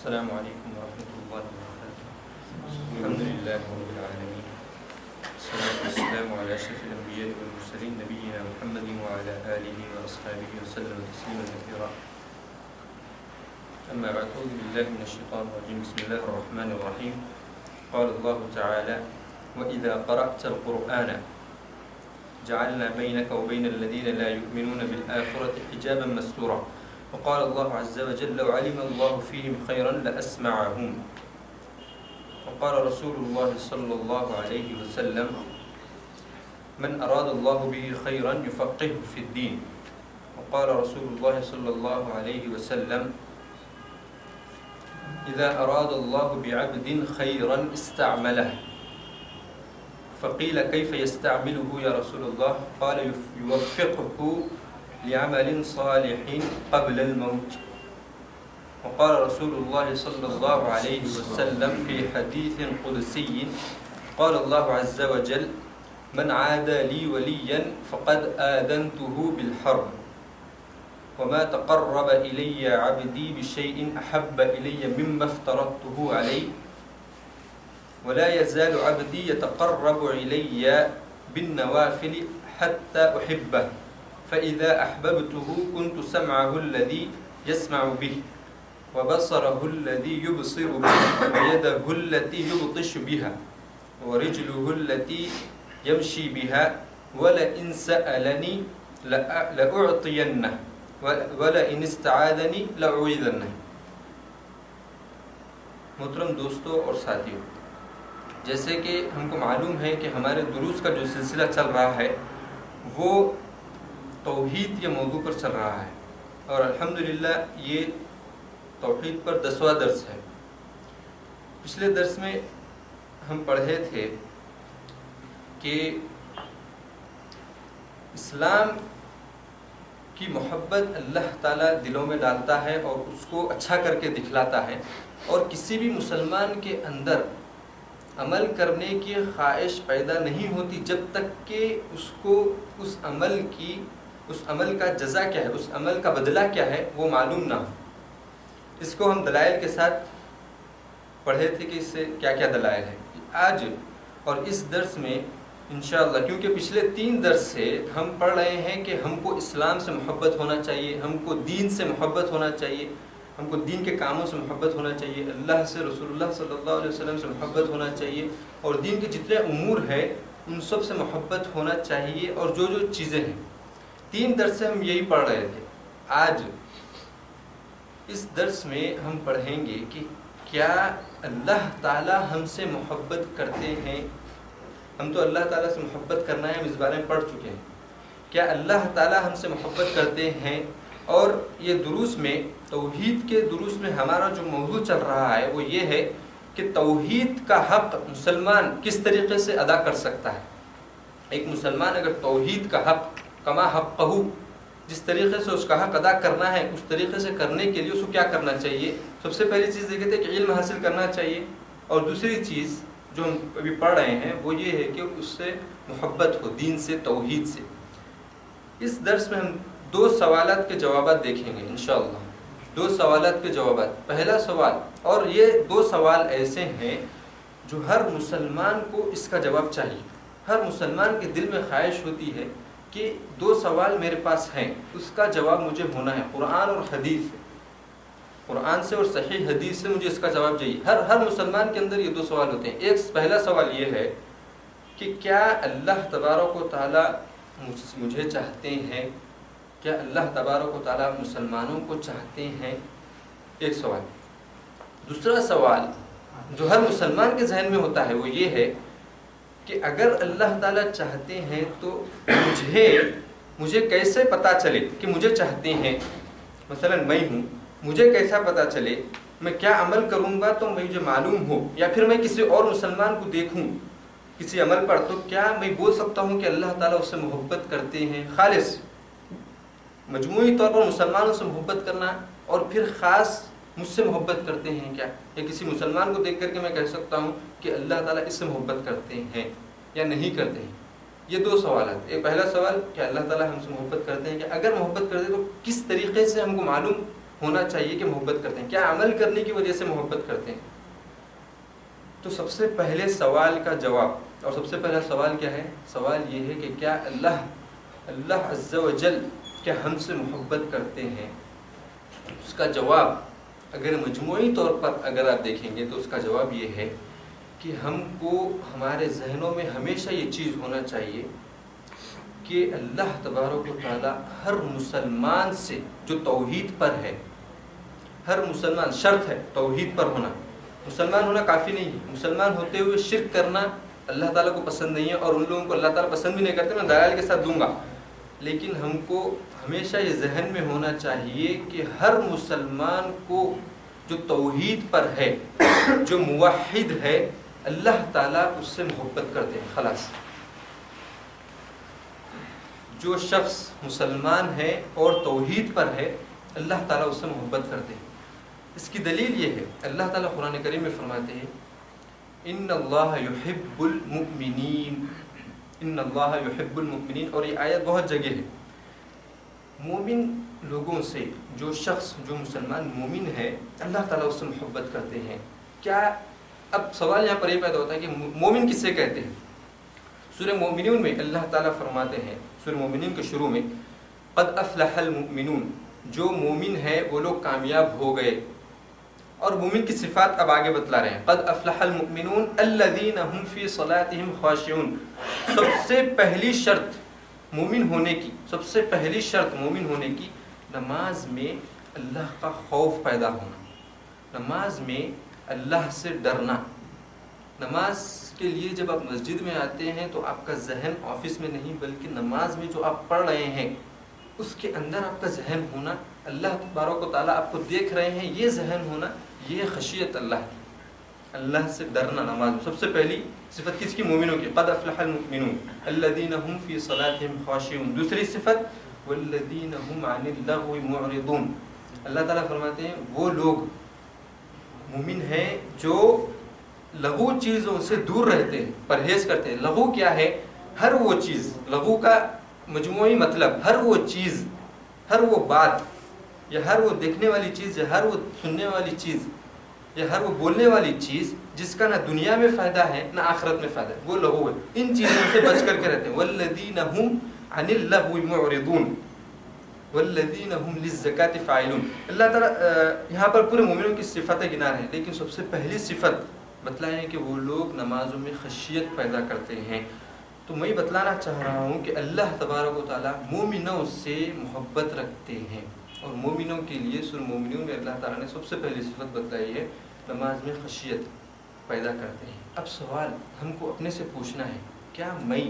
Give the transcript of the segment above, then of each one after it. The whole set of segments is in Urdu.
السلام علیکم ورحمۃ اللہ وبرکاتہ. الحمد للہ رب العالمین، والصلاة والسلام علی اشرف الانبیاء والمرسلین نبینا محمد وعلی آلہ واصحابہ وسلم تسلیما کثیرا. اما بعد، اعوذ باللہ من الشیطان الرجیم، بسم اللہ الرحمن الرحیم. قال اللہ تعالی: وَإِذَا قَرَأْتَ الْقُرْآنَ جعلنا بينك وبين الذين لا يؤمنون بالآخرة حجابا مستورا. وقال الله عز وجل: وعلم الله فيهم خيرا لأسمعهم. وقال رسول الله صلى الله عليه وسلم: من أراد الله به خيرا يفقهه في الدين. وقال رسول الله صلى الله عليه وسلم: إذا أراد الله بعبد خيرا استعمله. فقيل: كيف يستعمله يا رسول الله؟ قال: يوفقه لعمل صالح قبل الموت. وقال رسول الله صلى الله عليه وسلم في حديث قدسي: قال الله عز وجل: من عادى لي وليا فقد آذنته بالحرب. وما تقرب إلي عبدي بشيء أحب إلي مما افترضته عليه. ولا يزال عبدي يتقرب إلي بالنوافل حتى أحبه. فإذا أحببته كنت سمعه الذي يسمع به، وبصره الذي يبصر به، ويده التي يبطش بها، ورجله التي يمشي بها. ولئن سألني لأعطينه، ولئن استعاذني لأعوذنه. محترم دوستوں اور ساتھیوں، جیسے کہ ہم کو معلوم ہے کہ ہمارے دروس کا جو سلسلہ چل رہا ہے وہ توحید کے موضوع پر چل رہا ہے، اور الحمدللہ یہ توحید پر 10واں درس ہے. پچھلے درس میں ہم پڑھے تھے کہ اسلام کی محبت اللہ تعالیٰ دلوں میں ڈالتا ہے اور اس کو اچھا کر کے دکھلاتا ہے، اور کسی بھی مسلمان کے اندر عمل کرنے کی خواہش پیدا نہیں ہوتی جب تک کہ اس کو اس عمل کا جزا کیا ہے، اس عمل کا بدلہ کیا ہے وہ معلوم نہ ہو. اس کو ہم دلائل کے ساتھ پڑھے تھے کہ اس سے کیا کیا دلائل ہیں. آج اور اس درس میں انشاءاللہ، کیونکہ پچھلے 3 درس سے ہم پڑھ رہے ہیں کہ ہم کو اسلام سے محبت ہونا چاہیے، ہم کو دین سے محبت ہونا چاہیے، ہم کو دین کے کاموں سے محبت ہونا چاہیے، اللہ سے، رسول اللہ صلی اللہ علیہ وسلم سے محبت ہونا چاہیے، اور دین کے جتنے امور ہیں ان سب سے محبت ہونا چاہیے، اور جو جو چیزیں ہیں. 3 درس سے ہم یہی پڑھ رہے تھے. آج اس درس میں ہم پڑھیں گے کہ کیا اللہ تعالیٰ ہم سے محبت کرتے ہیں. ہم تو اللہ تعالیٰ سے محبت کرنا ہے، ہم اس بارے میں پڑھ چکے ہیں. کیا اللہ تعالیٰ ہم سے محبت کرتے ہیں؟ اور یہ دروس میں، توحید کے دروس میں ہمارا جو موضوع چل رہا ہے وہ یہ ہے کہ توحید کا حق مسلمان کس طریقے سے ادا کر سکتا ہے. ایک مسلمان اگر توحید کا حق کما حقہ، جس طریقے سے اس کا حق ادا کرنا ہے اس طریقے سے کرنے کے لیے اس کو کیا کرنا چاہیے. سب سے پہلی چیز یہ کہ علم حاصل کرنا چاہیے، اور دوسری چیز جو ہم ابھی پڑھ رہے ہیں وہ یہ ہے کہ اس سے محبت ہو، دین سے، توحید سے. اس درس میں ہم 2 سوالات کے جوابات دیکھیں گے انشاءاللہ. 2 سوالات کے جوابات. پہلا سوال، اور یہ 2 سوال ایسے ہیں جو ہر مسلمان کو اس کا جواب چاہیے. ہر مسلمان کے دل میں خواہش ہوتی ہے کہ 2 سوال میرے پاس ہیں، اس کا جواب مجھے ہونا ہے. قرآن اور حدیث سے، قرآن سے اور صحیح حدیث سے مجھے اس کا جواب چاہیے. ہر مسلمان کے اندر یہ 2 سوال ہوتے ہیں. پہلا سوال یہ ہے کہ کیا اللہ تبارک و تعالیٰ مجھے چاہتے ہیں؟ کیا اللہ تبارک و تعالیٰ مسلمانوں کو چاہتے ہیں؟ ایک سوال. دوسرا سوال جو ہر مسلمان کے ذہن میں ہوتا ہے وہ یہ ہے کہ اگر اللہ تعالیٰ چاہتے ہیں تو مجھے کیسے پتہ چلے کہ مجھے چاہتے ہیں. مثلا میں ہوں، مجھے کیسا پتہ چلے، میں کیا عمل کروں گا تو مجھے معلوم ہو، یا پھر میں کسی اور مسلمان کو دیکھوں کسی عمل پر، تو کیا میں بول سکتا ہوں کہ اللہ تعالیٰ اس سے محبت کرتے ہیں؟ خالص مجموعی طور پر مسلمانوں سے محبت کرنا، اور پھر خاص مجھ سے محبت کرتے ہیں کیا؟ یا کسی مسلمان کو دیکھ کر کے میں کہہ سکتا ہوں کہ اللہ تعالیٰ اس سے محبت کرتے ہیں یا نہیں کرتے ہیں. یہ 2 سوالات. ایک پہلا سوال کہ اللہ تعالیٰ ہم سے محبت کرتے ہیں، کہ اگر محبت کرتے تو کس طریقے سے ہم کو معلوم ہونا چاہیے کہ محبت کرتے ہیں؟ کیا عمل کرنے کی وجہ سے محبت کرتے ہیں؟ تو سب سے پہلے سوال کا جواب، اور سب سے پہلا سوال کیا ہے؟ سوال یہ ہے کہ کیا اللہ عز و جل کیا ہم سے محبت کرتے ہیں؟ اس کا جواب اگر مجموعی طور پر اگر آپ دیکھیں گے تو اس کا جواب یہ ہے کہ ہم کو ہمارے ذہنوں میں ہمیشہ یہ چیز ہونا چاہیے کہ اللہ تبارک و تعالی ہر مسلمان سے جو توحید پر ہے، ہر مسلمان، شرط ہے توحید پر ہونا، مسلمان ہونا کافی نہیں ہے، مسلمان ہوتے ہوئے شرک کرنا اللہ تعالیٰ کو پسند نہیں ہے، اور ان لوگوں کو اللہ تعالیٰ پسند بھی نہیں کرتے، میں دلائل کے ساتھ دوں گا، لیکن ہم کو ہمیشہ یہ ذہن میں ہونا چاہیے کہ ہر مسلمان کو جو توحید پر ہے، جو موحد ہے، اللہ تعالیٰ اس سے محبت کرتے ہیں، خلاص۔ جو شخص مسلمان ہے اور توحید پر ہے، اللہ تعالیٰ اس سے محبت کرتے ہیں۔ اس کی دلیل یہ ہے، اللہ تعالیٰ قرآن کریم میں فرماتے ہیں ان اللہ یحب المؤمنین، ان اللہ یحب المؤمنین، اور یہ آیت بہت جگہ ہے۔ مومن لوگوں سے جو شخص، جو مسلمان مومن ہے، اللہ تعالیٰ اس سے محبت کرتے ہیں۔ کیا اب سوال یہاں پر یہ پیدا ہوتا ہے کہ مومن کسے کہتے ہیں؟ سورہ مومنون میں اللہ تعالیٰ فرماتے ہیں، سورہ مومنون کے شروع میں قد افلح المؤمنون، جو مومن ہے وہ لوگ کامیاب ہو گئے، اور مومن کی صفات اب آگے بتلا رہے ہیں۔ قد افلح المؤمنون الذین هم فی صلاتهم خاشعون، سب سے پہلی شرط مومن ہونے کی، سب سے پہلی شرط مومن ہونے کی، نماز میں اللہ کا خوف پیدا ہونا، نماز میں اللہ سے ڈرنا۔ نماز کے لیے جب آپ مسجد میں آتے ہیں تو آپ کا ذہن آفس میں نہیں بلکہ نماز میں جو آپ پڑھ رہے ہیں اس کے اندر آپ کا ذہن ہونا، اللہ تبارک و تعالیٰ آپ کو دیکھ رہے ہیں، یہ ذہن ہونا، یہ خشیت اللہ کی، اللہ سے ڈرنا نماز میں۔ سب سے پہلی صفت کس کی؟ مومنوں کی، قد افلح المؤمنون الذین هم فی صلاتهم خاشعون۔ دوسری صفت والذین هم عن اللغو معرضون، اللہ تعالیٰ فرماتے ہیں وہ لوگ مومن ہیں جو لغو چیزوں سے دور رہتے ہیں، پرہیز کرتے ہیں۔ لغو کیا ہے؟ ہر وہ چیز، لغو کا مجموعی مطلب ہر وہ چیز، ہر وہ بات، یا ہر وہ دیکھنے والی چیز، یا ہر وہ سننے والی چیز، یا ہر وہ بولنے والی چیز جس کا نہ دنیا میں فائدہ ہے نہ آخرت میں فائدہ ہے، وہ لغو ہے۔ ان چیزوں سے بچ کر کے رہتے ہیں۔ والذین هم عن اللغو معرضون والذین هم للزکاة فاعلون۔ اللہ تعالیٰ یہاں پر پورے مومنوں کی صفتیں گنا رہے ہیں، لیکن سب سے پہلی صفت بتلائیں کہ وہ لوگ نمازوں میں خشیت پیدا کرتے ہیں۔ تو میں بتلانا چاہ رہا ہوں کہ اللہ تبارک و تعالیٰ مومنوں سے محبت رکھتے ہیں، اور مومنوں کے لیے سورہ مومنون میں اللہ تعالیٰ نے سب سے پہلی صفت بتلائی ہے، نماز میں خشیت پیدا کرتے ہیں۔ اب سوال ہم کو اپنے سے پوچھنا ہے، کیا میں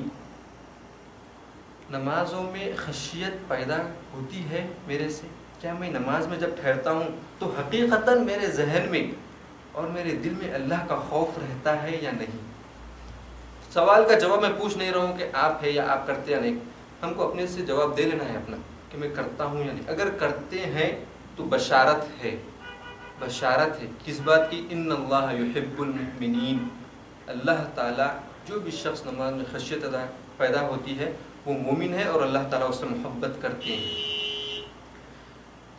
نمازوں میں خشیت پیدا ہوتی ہے میرے سے؟ کیا میں نماز میں جب ٹھہرتا ہوں تو حقیقتاً میرے ذہن میں اور میرے دل میں اللہ کا خوف رہتا ہے یا نہیں؟ سوال کا جواب میں پوچھ نہیں رہا ہوں کہ آپ ہے یا آپ کرتے یا نہیں، ہم کو اپنے سے جواب دے لینا ہے اپنا کہ میں کرتا ہوں یا نہیں۔ اگر کرتے ہیں تو بشارت ہے، بشارت ہے کس بات کی؟ ان اللہ یحب المؤمنین، اللہ تعالیٰ جو بھی شخص نماز میں خشیت پیدا ہوتی ہے وہ مومن ہے اور اللہ تعالیٰ اس سے محبت کرتے ہیں۔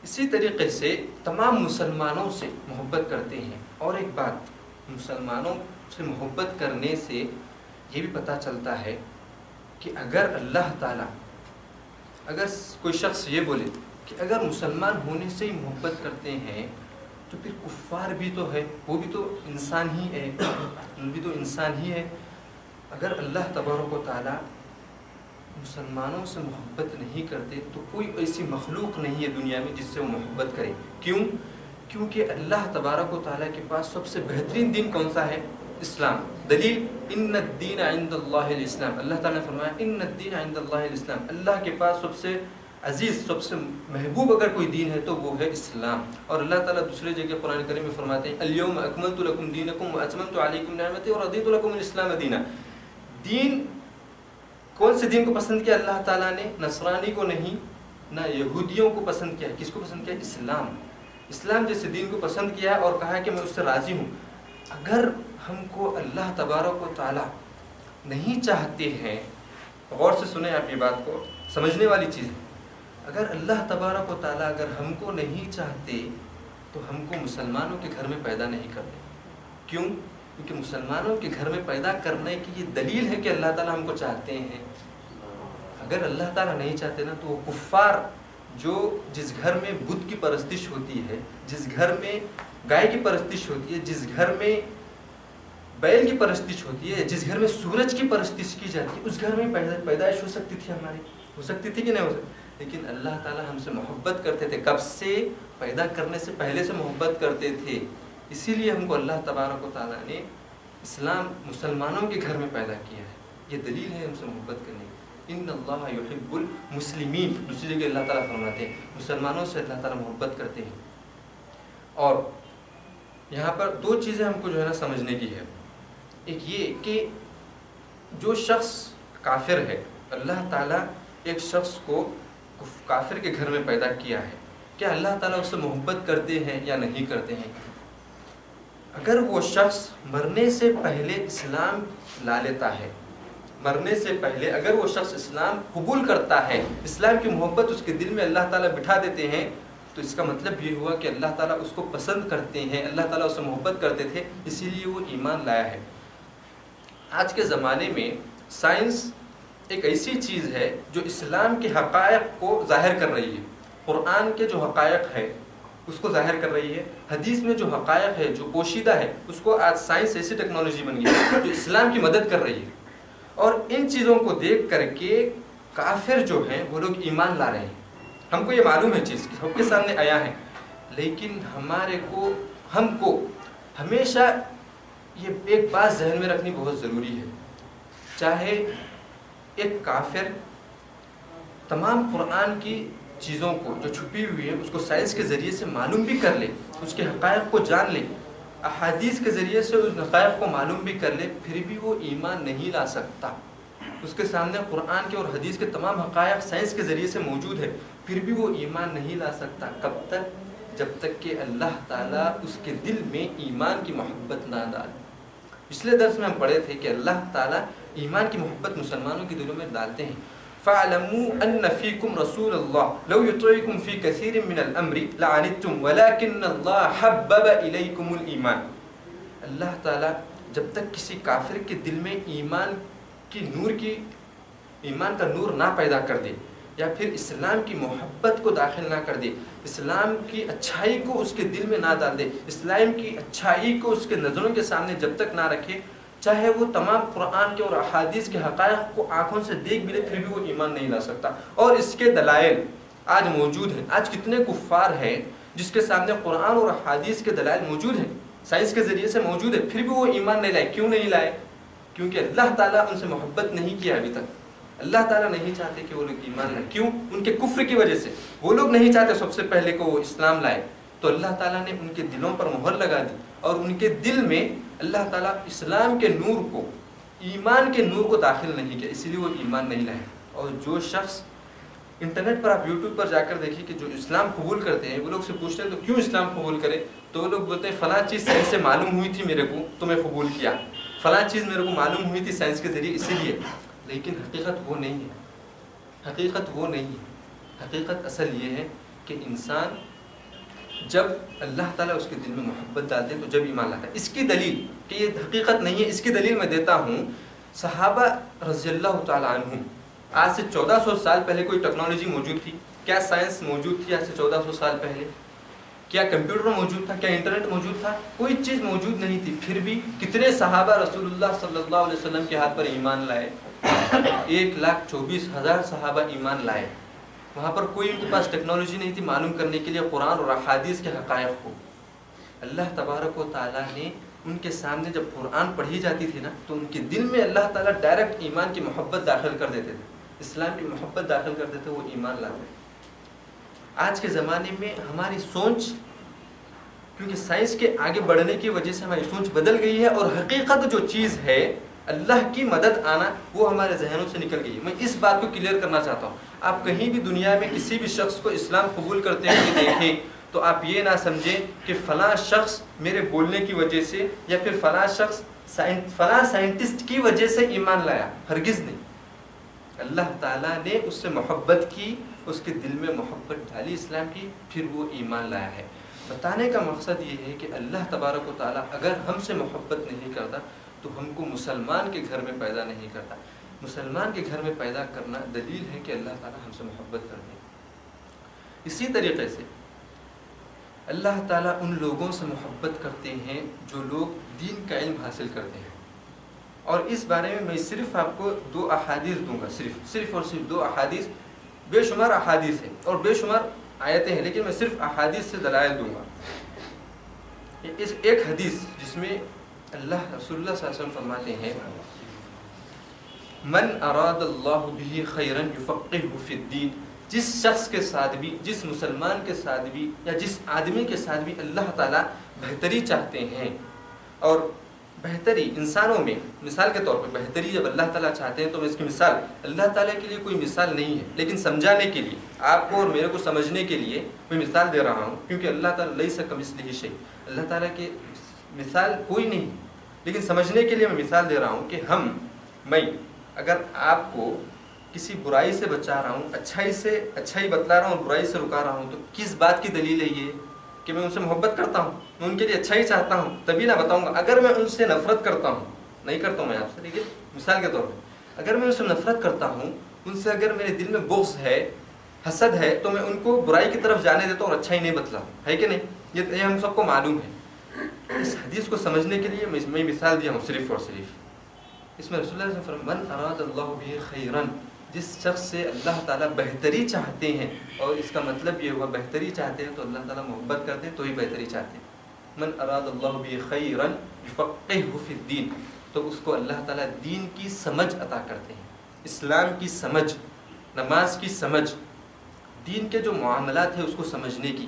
اسی طریقے سے تمام مسلمانوں سے محبت کرتے ہیں۔ اور ایک بات، مسلمانوں سے محبت کرنے سے یہ بھی پتہ چلتا ہے کہ اگر اللہ تعالیٰ، اگر کوئی شخص یہ بولے کہ اگر مسلمان ہونے سے ہی محبت کرتے ہیں تو پھر کفار بھی تو ہے، وہ بھی تو انسان ہی ہے، وہ بھی تو انسان ہی ہے۔ اگر اللہ تبارک و تعالیٰ مسلمانوں سے محبت نہیں کرتے تو کوئی ایسی مخلوق نہیں ہے دنیا میں جس سے وہ محبت کرے۔ کیوں؟ کیونکہ اللہ تبارک و تعالیٰ کے پاس سب سے بہترین دین کون سا ہے؟ اسلام۔ دلیل ان الدین عند اللہ الاسلام، اللہ تعالیٰ نے فرمایا ان الدین عند اللہ الاسلام، اللہ کے پاس سب سے عزیز، سب سے محبوب اگر کوئی دین ہے تو وہ ہے اسلام۔ اور اللہ تعالیٰ دوسرے جگہ قرآن کریم میں فرماتے ہیں الیوم اکملت لکم دینکم واتممت علیکم نعمتی ورضیت لکم الاسلام دینا۔ دین، کون سے دین کو پسند کیا اللہ تعالیٰ نے؟ نصرانی کو نہیں، نہ یہودیوں کو پسند کیا۔ کس کو پسند کیا؟ اسلام۔ اسلام جیسے دین کو پسند کیا اور کہا کہ میں اس سے راضی ہوں۔ اگر ہم کو اللہ تبارک و تعالیٰ نہیں چاہتے ہیں، غور سے سنیں آپ یہ بات کو، سمجھنے والی چیز ہے، اگر اللہ تبارک و تعالیٰ اگر ہم کو نہیں چاہتے تو ہم کو مسلمانوں کے گھر میں پیدا نہیں کرتے. کیوں؟ کیونکہ مسلمانوں کے گھر میں پیدا کرنے کی یہ دلیل ہے کہ اللہ تعالیٰ ہم کو چاہتے ہیں. اگر اللہ تعالیٰ نہیں چاہتے نا تو وہ کفار جو جس گھر میں بت کی پرستش ہوتی ہے، جس گھر میں گائے کی پرستش ہوتی ہے، جس گھر میں بیل کی پرستش ہوتی ہے، جس گھر میں سورج کی پرستش کی جاتی ہے، اس گھر میں پیدائش ہو سکتی تھی ہماری، ہو سکتی تھی کہ نہیں ہو سکتی. لیکن اللہ تعالیٰ ہم سے محبت کرتے تھے. کب سے؟ پیدا کرنے سے پہلے سے محبت کرتے تھے. اسی لیے ہم کو اللہ تبارک و تعالیٰ نے اسلام مسلمانوں کے گھر میں پیدا کیا ہے. یہ دلیل ہے ہم سے محبت کرنے کی. ان اللہ یحب المسلمین، دوسری جگہ اللہ تعالیٰ فرماتے ہیں مسلمانوں سے اللہ تعالیٰ محبت کرتے ہیں. اور یہاں پر دو چیزیں ہم کو جو ہے نا سمجھنے کی ہے. ایک یہ کہ جو شخص کافر ہے، اللہ تعالیٰ ایک شخص کو کافر کے گھر میں پیدا کیا ہے، کیا اللہ تعالیٰ اس سے محبت کرتے ہیں یا نہیں کرتے ہیں؟ اگر وہ شخص مرنے سے پہلے اسلام لا لیتا ہے، مرنے سے پہلے اگر وہ شخص اسلام قبول کرتا ہے، اسلام کی محبت اس کے دل میں اللہ تعالیٰ بٹھا دیتے ہیں، تو اس کا مطلب یہ ہوا کہ اللہ تعالیٰ اس کو پسند کرتے ہیں، اللہ تعالیٰ اس سے محبت کرتے تھے، اسی لیے وہ ایمان لایا ہے. آج کے زمانے میں سائنس ایک ایسی چیز ہے جو اسلام کے حقائق کو ظاہر کر رہی ہے. قرآن کے جو حقائق ہے اس کو ظاہر کر رہی ہے. حدیث میں جو حقائق ہے، جو پوشیدہ ہے، اس کو آج سائنس ایسی ٹیکنالوجی بن گئی ہے جو اسلام کی مدد کر رہی ہے. اور ان چیزوں کو دیکھ کر کے کافر جو ہیں وہ لوگ ایمان لا رہے ہیں. ہم کو یہ معلوم ہے چیز کہ سب کے سامنے آیا ہے، لیکن ہم کو ہمیشہ یہ ایک بات ذہن میں رکھنی بہت ضروری ہے. چاہے ایک کافر تمام قرآن کی چیزوں کو جو چھپی ہوئی ہیں اس کو سائنس کے ذریعے سے معلوم بھی کر لے، اس کے حقائق کو جان لے، احادیث کے ذریعے سے اس حقائق کو معلوم بھی کر لے، پھر بھی وہ ایمان نہیں لا سکتا. اس کے سامنے قرآن کے اور حدیث کے تمام حقائق سائنس کے ذریعے سے موجود ہے، پھر بھی وہ ایمان نہیں لا سکتا. کب تک؟ جب تک کہ اللہ تعالیٰ اس کے دل میں ایمان کی محبت نہ ڈالے. پچھلے درس میں ہم پڑھے تھے کہ اللہ تعالیٰ ایمان کی محبت مسلمانوں کے دلوں میں ڈالتے ہیں. فَاعْلَمُوا أَنَّ فِيكُمْ رَسُولَ اللَّهِ لَوْ يُطِيعُكُمْ فِي كَثِيرٍ مِّنَ الْأَمْرِ لَعَنِتُّمْ وَلَكِنَّ اللَّهَ حَبَّبَ إِلَيْكُمُ الْإِيمَانَ. اللہ تعالیٰ جب تک کسی کافر کے دل میں ایمان کا نور نہ پیدا کر دے، یا پھر اسلام کی محبت کو داخل نہ کر دے، اسلام کی اچھائی کو اس کے دل میں نہ ڈال دے، اسلام کی اچھائی کو اس کے نظروں کے سامنے جب تک نہ رکھے، چاہے وہ تمام قرآن کے اور احادیث کے حقائق کو آنکھوں سے دیکھ بھی لے، پھر بھی وہ ایمان نہیں لا سکتا. اور اس کے دلائل آج موجود ہیں. آج کتنے کفار ہیں جس کے سامنے قرآن اور احادیث کے دلائل موجود ہیں، سائنس کے ذریعے سے موجود ہے، پھر بھی وہ ایمان نہیں لائے. کیوں نہیں لائے؟ کیونکہ اللہ تعالیٰ ان سے محبت نہیں کیا ابھی تک. اللہ تعالیٰ نہیں چاہتے کہ وہ لوگ ایمان لائیں. کیوں؟ ان کے کفر کی وجہ سے. وہ لوگ نہیں چاہتے سب سے پہلے کہ وہ اسلام لائے، تو اللہ تعالیٰ نے ان کے دلوں پر مہر لگا دی، اور ان کے دل میں اللہ تعالیٰ اسلام کے نور کو، ایمان کے نور کو داخل نہیں کیا، اسی لیے وہ ایمان نہیں لائے. اور جو شخص انٹرنیٹ پر، آپ یوٹیوب پر جا کر دیکھیے کہ جو اسلام قبول کرتے ہیں، وہ لوگ سے پوچھتے ہیں تو کیوں اسلام قبول کرے، تو وہ لوگ بولتے ہیں فلاں چیز سائنس سے معلوم ہوئی تھی میرے کو تو میں قبول کیا، فلاں چیز میرے کو معلوم ہوئی تھی سائنس کے ذریعے اسی لیے. لیکن حقیقت وہ نہیں ہے. حقیقت وہ نہیں ہے. حقیقت اصل یہ ہے کہ انسان جب اللہ تعالیٰ اس کے دل میں محبت ڈالتے ہیں تو جب ایمان لاتا ہے. اس کی دلیل کہ یہ حقیقت نہیں ہے، اس کی دلیل میں دیتا ہوں. صحابہ رضی اللہ تعالیٰ عنہم، آج سے 1400 سال پہلے کوئی ٹیکنالوجی موجود تھی؟ کیا سائنس موجود تھی آج سے 1400 سال پہلے؟ کیا کمپیوٹر موجود تھا؟ کیا انٹرنیٹ موجود تھا؟ کوئی چیز موجود نہیں تھی. پھر بھی کتنے صحابہ رسول اللہ صلی اللہ علیہ وسلم کے ہاتھ پر ایمان لائے؟ 1,24,000 صحابہ ایمان لائے. وہاں پر کوئی ان کے پاس ٹیکنالوجی نہیں تھی معلوم کرنے کے لیے قرآن اور احادیث کے حقائق کو. اللہ تبارک و تعالیٰ نے ان کے سامنے جب قرآن پڑھی جاتی تھی نا، تو ان کے دل میں اللہ تعالیٰ ڈائریکٹ ایمان کی محبت داخل کر دیتے تھے، اسلام کی محبت داخل کر دیتے، وہ ایمان لاتے. آج کے زمانے میں ہماری سوچ، کیونکہ سائنس کے آگے بڑھنے کی وجہ سے ہماری سوچ بدل گئی ہے، اور حقیقت جو چیز ہے اللہ کی مدد آنا، وہ ہمارے ذہنوں سے نکل گئی ہے. میں اس بات کو کلیئر کرنا چاہتا ہوں. آپ کہیں بھی دنیا میں کسی بھی شخص کو اسلام قبول کرتے ہوئے دیکھیں تو آپ یہ نہ سمجھیں کہ فلاں شخص میرے بولنے کی وجہ سے یا پھر فلاں شخص فلاں سائنٹسٹ کی وجہ سے ایمان لایا. ہرگز نہیں. اللہ تعالیٰ نے اس سے محبت کی اس کے دل میں محبت ڈالی اسلام کی، پھر وہ ایمان لایا ہے۔ بتانے کا مقصد یہ ہے کہ اللہ تبارک و تعالیٰ اگر ہم سے محبت نہیں کرتا تو ہم کو مسلمان کے گھر میں پیدا نہیں کرتا۔ مسلمان کے گھر میں پیدا کرنا دلیل ہے کہ اللہ تعالیٰ ہم سے محبت کرتے ہیں۔ اسی طریقے سے اللہ تعالیٰ ان لوگوں سے محبت کرتے ہیں جو لوگ دین کا علم حاصل کرتے ہیں، اور اس بارے میں صرف آپ کو 2 احادیث دوں گا، صرف اور صرف 2 احادیث، بے شمار احادیث ہیں اور بے شمار آیتیں ہیں، لیکن میں صرف احادیث سے دلائل دوں گا۔ اس ایک حدیث جس میں اللہ رسول اللہ صلی اللہ علیہ وسلم فرماتے ہیں من اراد اللہ بہ خیرا یفقہہ فی الدین، جس شخص کے ساتھ بھی، جس مسلمان کے ساتھ بھی یا جس آدمی کے ساتھ بھی اللہ تعالیٰ بہتری چاہتے ہیں، اور بہتری انسانوں میں مثال کے طور پہ بہتری جب اللہ تعالیٰ چاہتے ہیں تو میں اس کی مثال اللہ تعالیٰ کے لیے کوئی مثال نہیں ہے، لیکن سمجھانے کے لیے، آپ کو اور میرے کو سمجھنے کے لیے میں مثال دے رہا ہوں، کیونکہ اللہ تعالیٰ لیس کمثلہ شیء، اللہ تعالیٰ کی مثال کوئی نہیں، لیکن سمجھنے کے لیے میں مثال دے رہا ہوں کہ میں اگر آپ کو کسی برائی سے بچا رہا ہوں، اچھائی سے اچھائی بتلا رہا ہوں، برائی سے رکا رہا ہوں، تو کس بات کی دلیل ہے یہ کہ میں ان سے محبت کرتا ہوں، میں ان کے لیے اچھائی چاہتا ہوں، تبھی نہ بتاؤں گا۔ اگر میں ان سے نفرت کرتا ہوں، نہیں کرتا ہوں میں آپ سے، لیکن مثال کے طور پہ اگر میں ان سے نفرت کرتا ہوں، ان سے اگر میرے دل میں بغض ہے، حسد ہے، تو میں ان کو برائی کی طرف جانے دیتا ہوں اور اچھائی نہیں بتلاتا ہوں، ہے کہ نہیں؟ یہ ہم سب کو معلوم ہے۔ اس حدیث کو سمجھنے کے لیے میں مثال دیا ہوں صرف اور صرف۔ اس میں رسول اللہ صلی اللہ علیہ وسلم من اراد اللہ بہ خیرن، جس شخص سے اللہ تعالیٰ بہتری چاہتے ہیں، اور اس کا مطلب یہ ہوا بہتری چاہتے ہیں تو اللہ تعالیٰ محبت کرتے ہیں تو ہی بہتری چاہتے ہیں۔ من اراد اللہ بہ خیرا یفقہہ فی الدین، تو اس کو اللہ تعالیٰ دین کی سمجھ عطا کرتے ہیں، اسلام کی سمجھ، نماز کی سمجھ، دین کے جو معاملات ہیں اس کو سمجھنے کی۔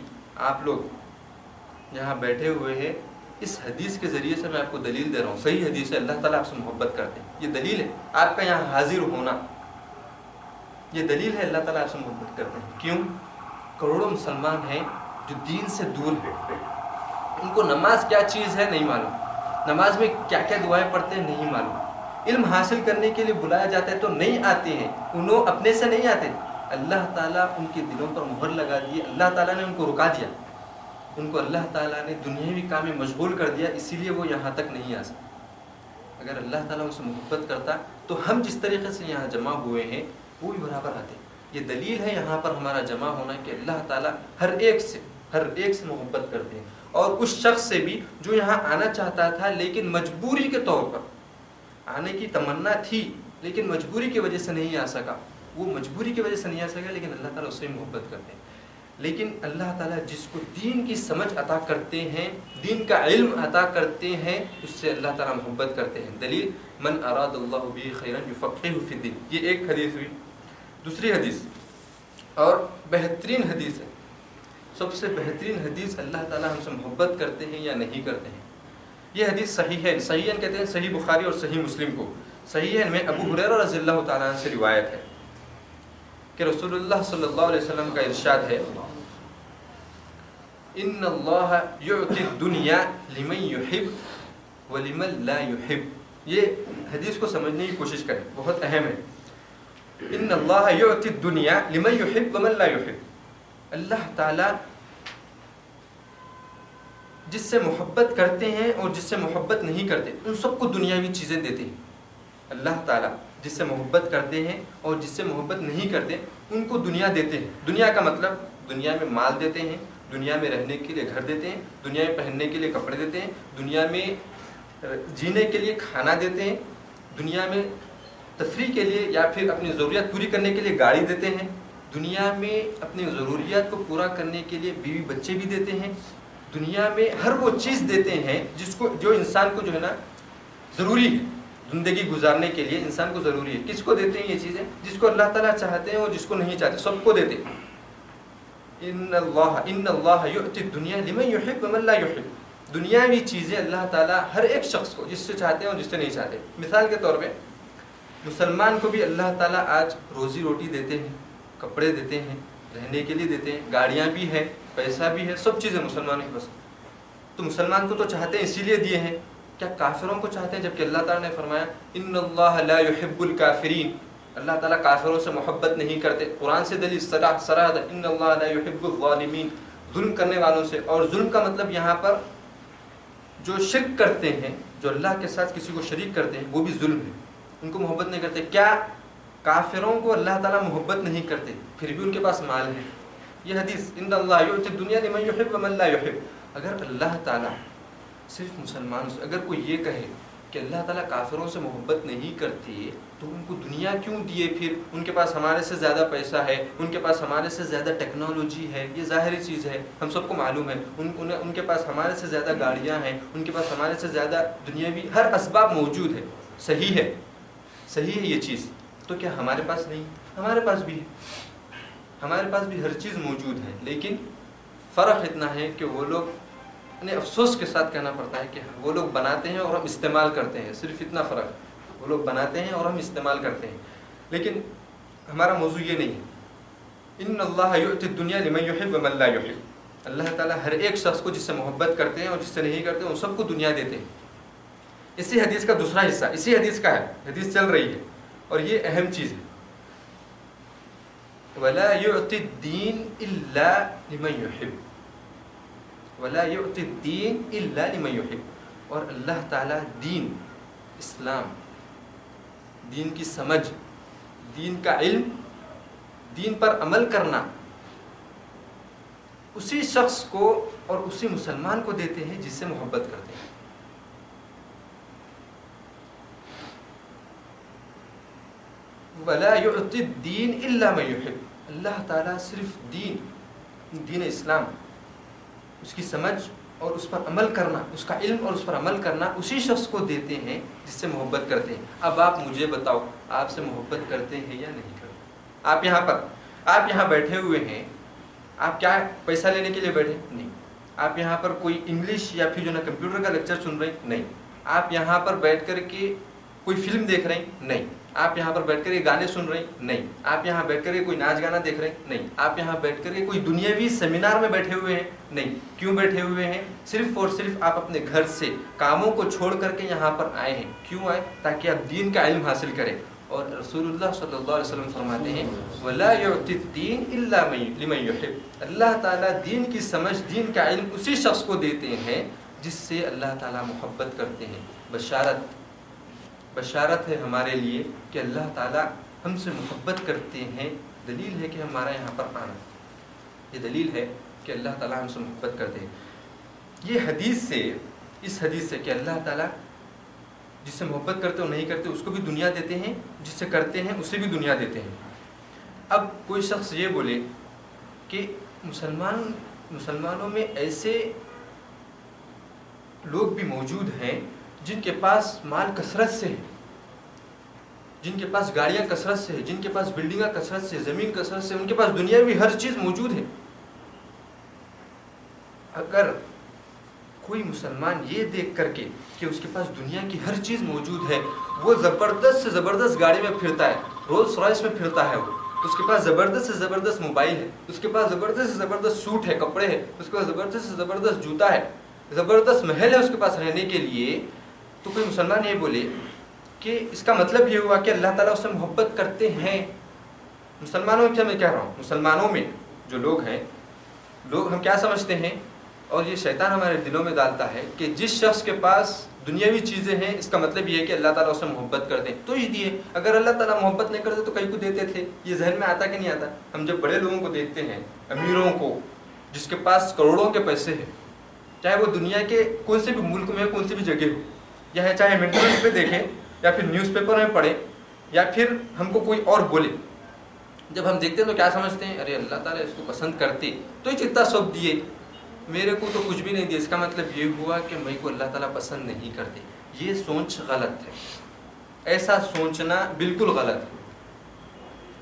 آپ لوگ یہاں بیٹھے ہوئے ہیں، اس حدیث کے ذریعے سے میں آپ کو دلیل دے رہا ہوں، صحیح حدیث ہے، اللہ تعالیٰ آپ سے محبت کرتے ہیں، یہ دلیل ہے۔ آپ کا یہاں حاضر ہونا یہ دلیل ہے اللہ تعالیٰ آپ سے محبت کرتے ہیں۔ کیوں؟ کروڑوں مسلمان ہیں جو دین سے دور ہیں، ان کو نماز کیا چیز ہے نہیں معلوم، نماز میں کیا کیا دعائیں پڑھتے ہیں نہیں معلوم، علم حاصل کرنے کے لیے بلایا جاتا ہے تو نہیں آتے ہیں، انہوں اپنے سے نہیں آتے، اللہ تعالیٰ ان کے دلوں پر مہر لگا دی، اللہ تعالیٰ نے ان کو رکا دیا، ان کو اللہ تعالیٰ نے دنیاوی کام میں مشغول کر دیا، اسی لیے وہ یہاں تک نہیں آ سکتے۔ اگر اللہ تعالیٰ ان سے محبت کرتا تو ہم جس طریقے سے یہاں جمع ہوئے ہیں وہ بھی برابر آتے۔ یہ دلیل ہے یہاں پر ہمارا جمع ہونا کہ اللہ تعالیٰ ہر ایک سے محبت کرتے ہیں، اور اس شخص سے بھی جو یہاں آنا چاہتا تھا لیکن مجبوری کے طور پر، آنے کی تمنا تھی لیکن مجبوری کی وجہ سے نہیں آ سکا، وہ مجبوری کی وجہ سے نہیں آ سکا، لیکن اللہ تعالیٰ اس سے محبت کرتے ہیں۔ لیکن اللہ تعالیٰ جس کو دین کی سمجھ عطا کرتے ہیں، دین کا علم عطا کرتے ہیں، اس سے اللہ تعالیٰ محبت کرتے ہیں۔ دلیل من اراد اللہ بہ خیرا یفقہہ فی الدین، یہ ایک حدیث ہوئی۔ دوسری حدیث اور بہترین حدیث ہے، سب سے بہترین حدیث، اللہ تعالیٰ ہم سے محبت کرتے ہیں یا نہیں کرتے ہیں۔ یہ حدیث صحیحین، صحیحین کہتے ہیں صحیح بخاری اور صحیح مسلم کو۔ صحیحین میں ابو ہریرہ رضی اللہ تعالیٰ عنہ سے روایت ہے کہ رسول اللہ صلی اللہ علیہ وسلم کا ارشاد ہے ان اللہ یعطی الدنیا لمن یحب ولمن لا یحب۔ یہ حدیث کو سمجھنے کی کوشش کریں، بہت اہم ہے۔ ان اللہ یعطی الدنیا لمن یحب ومن لا یحب، اللہ تعالیٰ جس سے محبت کرتے ہیں اور جس سے محبت نہیں کرتے ان سب کو دنیاوی چیزیں دیتے ہیں۔ اللہ تعالیٰ جس سے محبت کرتے ہیں اور جس سے محبت نہیں کرتے ان کو دنیا دیتے ہیں۔ دنیا کا مطلب دنیا میں مال دیتے ہیں، دنیا میں رہنے کے لیے گھر دیتے ہیں، دنیا میں پہننے کے لیے کپڑے دیتے ہیں، دنیا میں جینے کے لیے کھانا دیتے ہیں، دنیا میں تفریح کے لیے یا پھر اپنی ضروریات پوری کرنے کے لیے گاڑی دیتے ہیں، دنیا میں اپنی ضروریات کو پورا کرنے کے لیے بیوی بچے بھی دیتے ہیں، دنیا میں ہر وہ چیز دیتے ہیں جو انسان کو جو ہے نا ضروری ہے، زندگی گزارنے کے لیے انسان کو ضروری ہے۔ کس کو دیتے ہیں یہ چیزیں؟ جس کو اللہ تعالیٰ چاہتے ہیں اور جس کو نہیں چاہتے، سب کو دیتے ہیں۔ ان اللہ یعطی الدنیا لمن یحب ومن لا یحب، دنیاوی چیزیں اللہ تعالیٰ ہر ایک شخص کو، جس سے چاہتے ہیں اور جس سے نہیں چاہتے۔ مثال کے طور پہ مسلمان کو بھی اللہ تعالیٰ آج روزی روٹی دیتے ہیں، کپڑے دیتے ہیں، رہنے کے لیے دیتے ہیں، گاڑیاں بھی ہیں، پیسہ بھی ہے، سب چیزیں مسلمان کے پاس۔ تو مسلمان کو تو چاہتے ہیں اسی لیے دیے ہیں، کیا کافروں کو چاہتے ہیں؟ جبکہ اللہ تعالیٰ نے فرمایا ان اللہ لا یحب الکافرین، اللہ تعالیٰ کافروں سے محبت نہیں کرتے. قرآن سے دلیل صراحت ان اللہ لا یحب الظالمین، ظلم کرنے والوں سے. اور ظلم کا مطلب یہاں پر جو شرک کرتے ہیں، جو اللہ کے ساتھ کسی کو شریک کرتے ہیں، وہ بھی ظلم ہے. ان کو محبت نہیں کرتے. کیا کافروں کو اللہ تعالیٰ محبت نہیں کرتے پھر بھی ان کے پاس مال ہے؟ یہ حدیث ان اللہ یؤتی الدنیا لمن یحب ومن لا یحب. اگر اللہ تعالیٰ صرف مسلمانوں سے، اگر کوئی یہ کہے کہ اللہ تعالیٰ کافروں سے محبت نہیں کرتی تو ان کو دنیا کیوں دیے؟ پھر ان کے پاس ہمارے سے زیادہ پیسہ ہے، ان کے پاس ہمارے سے زیادہ ٹیکنالوجی ہے، یہ ظاہری چیز ہے، ہم سب کو معلوم ہے. ان کے پاس ہمارے سے زیادہ گاڑیاں ہیں، ان کے پاس ہمارے سے زیادہ دنیاوی ہر اسباب موجود ہے. صحیح ہے، صحیح ہے یہ چیز. تو کیا ہمارے پاس نہیں؟ ہمارے پاس بھی ہے، ہمارے پاس بھی ہر چیز موجود ہے. لیکن فرق اتنا ہے کہ وہ لوگ، انہیں افسوس کے ساتھ کہنا پڑتا ہے کہ وہ لوگ بناتے ہیں اور ہم استعمال کرتے ہیں. صرف اتنا فرق. وہ لوگ بناتے ہیں اور ہم استعمال کرتے ہیں. لیکن ہمارا موضوع یہ نہیں ہے. ان اللہ یؤتی الدنیا لمن یحب ومن لا یحب. اللہ تعالیٰ ہر ایک شخص کو جس سے محبت کرتے ہیں اور جس سے نہیں کرتے ان سب کو دنیا دیتے ہیں. اسی حدیث کا دوسرا حصہ اسی حدیث کا ہے، حدیث چل رہی ہے اور یہ اہم چیز ہے. ولا یؤتی الدین الا لمن یحب، ولا یؤتی الدین الا لمن یحب. اور اللہ تعالیٰ دین، اسلام، دین کی سمجھ، دین کا علم، دین پر عمل کرنا اسی شخص کو اور اسی مسلمان کو دیتے ہیں جس سے محبت کرتے ہیں. ولا یعطی الدین الا من یحب. اللہ تعالیٰ صرف دین اسلام، اس کی سمجھ اور اس پر عمل کرنا، اس کا علم اور اس پر عمل کرنا اسی شخص کو دیتے ہیں جس سے محبت کرتے ہیں. اب آپ مجھے بتاؤ، آپ سے محبت کرتے ہیں یا نہیں کرتے؟ آپ یہاں بیٹھے ہوئے ہیں، آپ کیا پیسہ لینے کے لیے بیٹھے؟ نہیں. آپ یہاں پر کوئی انگلش یا پھر جو نا کمپیوٹر کا لیکچر سن رہے ہیں؟ نہیں. آپ یہاں پر بیٹھ کر کے کوئی فلم دیکھ رہے ہیں؟ نہیں. آپ یہاں پر بیٹھ کر کے گانے سن رہے ہیں؟ نہیں. آپ یہاں بیٹھ کر کے کوئی ناچ گانا دیکھ رہے ہیں؟ نہیں. آپ یہاں بیٹھ کر کے کوئی دنیاوی سیمینار میں بیٹھے ہوئے ہیں؟ نہیں. کیوں بیٹھے ہوئے ہیں؟ صرف اور صرف آپ اپنے گھر سے کاموں کو چھوڑ کر کے یہاں پر آئے ہیں. کیوں آئے؟ تاکہ آپ دین کا علم حاصل کریں. اور رسول اللہ صلی اللہ علیہ وسلم فرماتے ہیں وَلَا يُعْتِ الدِّينَ إِلَّا لِمَنْ يُحِبُّ. اللہ تعالیٰ دین کی سمجھ، دین کا علم اسی شخص کو دیتے ہیں جس سے اللہ تعالیٰ محبت کرتے ہیں. بشارت ہے ہمارے لیے کہ اللہ تعالیٰ ہم سے محبت کرتے ہیں. دلیل ہے کہ ہمارا یہاں پر آنا، یہ دلیل ہے کہ اللہ تعالیٰ ہم سے محبت کرتے ہیں. یہ حدیث سے، اس حدیث سے کہ اللہ تعالیٰ جس سے محبت کرتے اور نہیں کرتے اس کو بھی دنیا دیتے ہیں، جس سے کرتے ہیں اسے بھی دنیا دیتے ہیں. اب کوئی شخص یہ بولے کہ مسلمانوں میں ایسے لوگ بھی موجود ہیں جن کے پاس مال کثرت سے ہے، جن کے پاس گاڑیاں کثرت سے ہے، جن کے پاس بلڈنگاں کثرت سے، زمین کثرت سے، ان کے پاس دنیاوی ہر چیز موجود ہے. اگر کوئی مسلمان یہ دیکھ کر کے کہ اس کے پاس دنیا کی ہر چیز موجود ہے، وہ زبردست سے زبردست گاڑی میں پھرتا ہے، رولز رائس میں پھرتا ہے، وہ اس کے پاس زبردست سے زبردست موبائل ہے، اس کے پاس زبردست سے زبردست سوٹ ہے، کپڑے ہیں، اس کے پاس زبردست سے زبردست جوتا ہے، زبردست محل ہے اس کے پاس رہنے کے لیے، تو کوئی مسلمان یہ بولے کہ اس کا مطلب یہ ہوا کہ اللہ تعالیٰ اس سے محبت کرتے ہیں. مسلمانوں کیا میں کہہ رہا ہوں، مسلمانوں میں جو لوگ ہیں، لوگ ہم کیا سمجھتے ہیں، اور یہ شیطان ہمارے دلوں میں ڈالتا ہے کہ جس شخص کے پاس دنیاوی چیزیں ہیں اس کا مطلب یہ ہے کہ اللہ تعالیٰ اس سے محبت کرتے ہیں تو ہی دیے. اگر اللہ تعالیٰ محبت نہیں کرتے تو کئی کو دیتے تھے. یہ ذہن میں آتا کہ نہیں آتا؟ ہم جب بڑے لوگوں کو دیکھتے ہیں، امیروں کو، جس کے پاس کروڑوں کے پیسے ہیں، چاہے وہ دنیا کے کون سے بھی ملک میں کون سی بھی جگہ ہو، یا چاہے انٹرنیٹ پہ دیکھیں یا پھر نیوز پیپر میں پڑھیں یا پھر ہم کو کوئی اور بولے، جب ہم دیکھتے ہیں تو کیا سمجھتے ہیں؟ ارے اللہ تعالیٰ اس کو پسند کرتے تو ہی اتنا سب دیے، میرے کو تو کچھ بھی نہیں دیا. اس کا مطلب یہ ہوا کہ میں کو اللہ تعالیٰ پسند نہیں کرتے. یہ سوچ غلط ہے. ایسا سوچنا بالکل غلط ہے.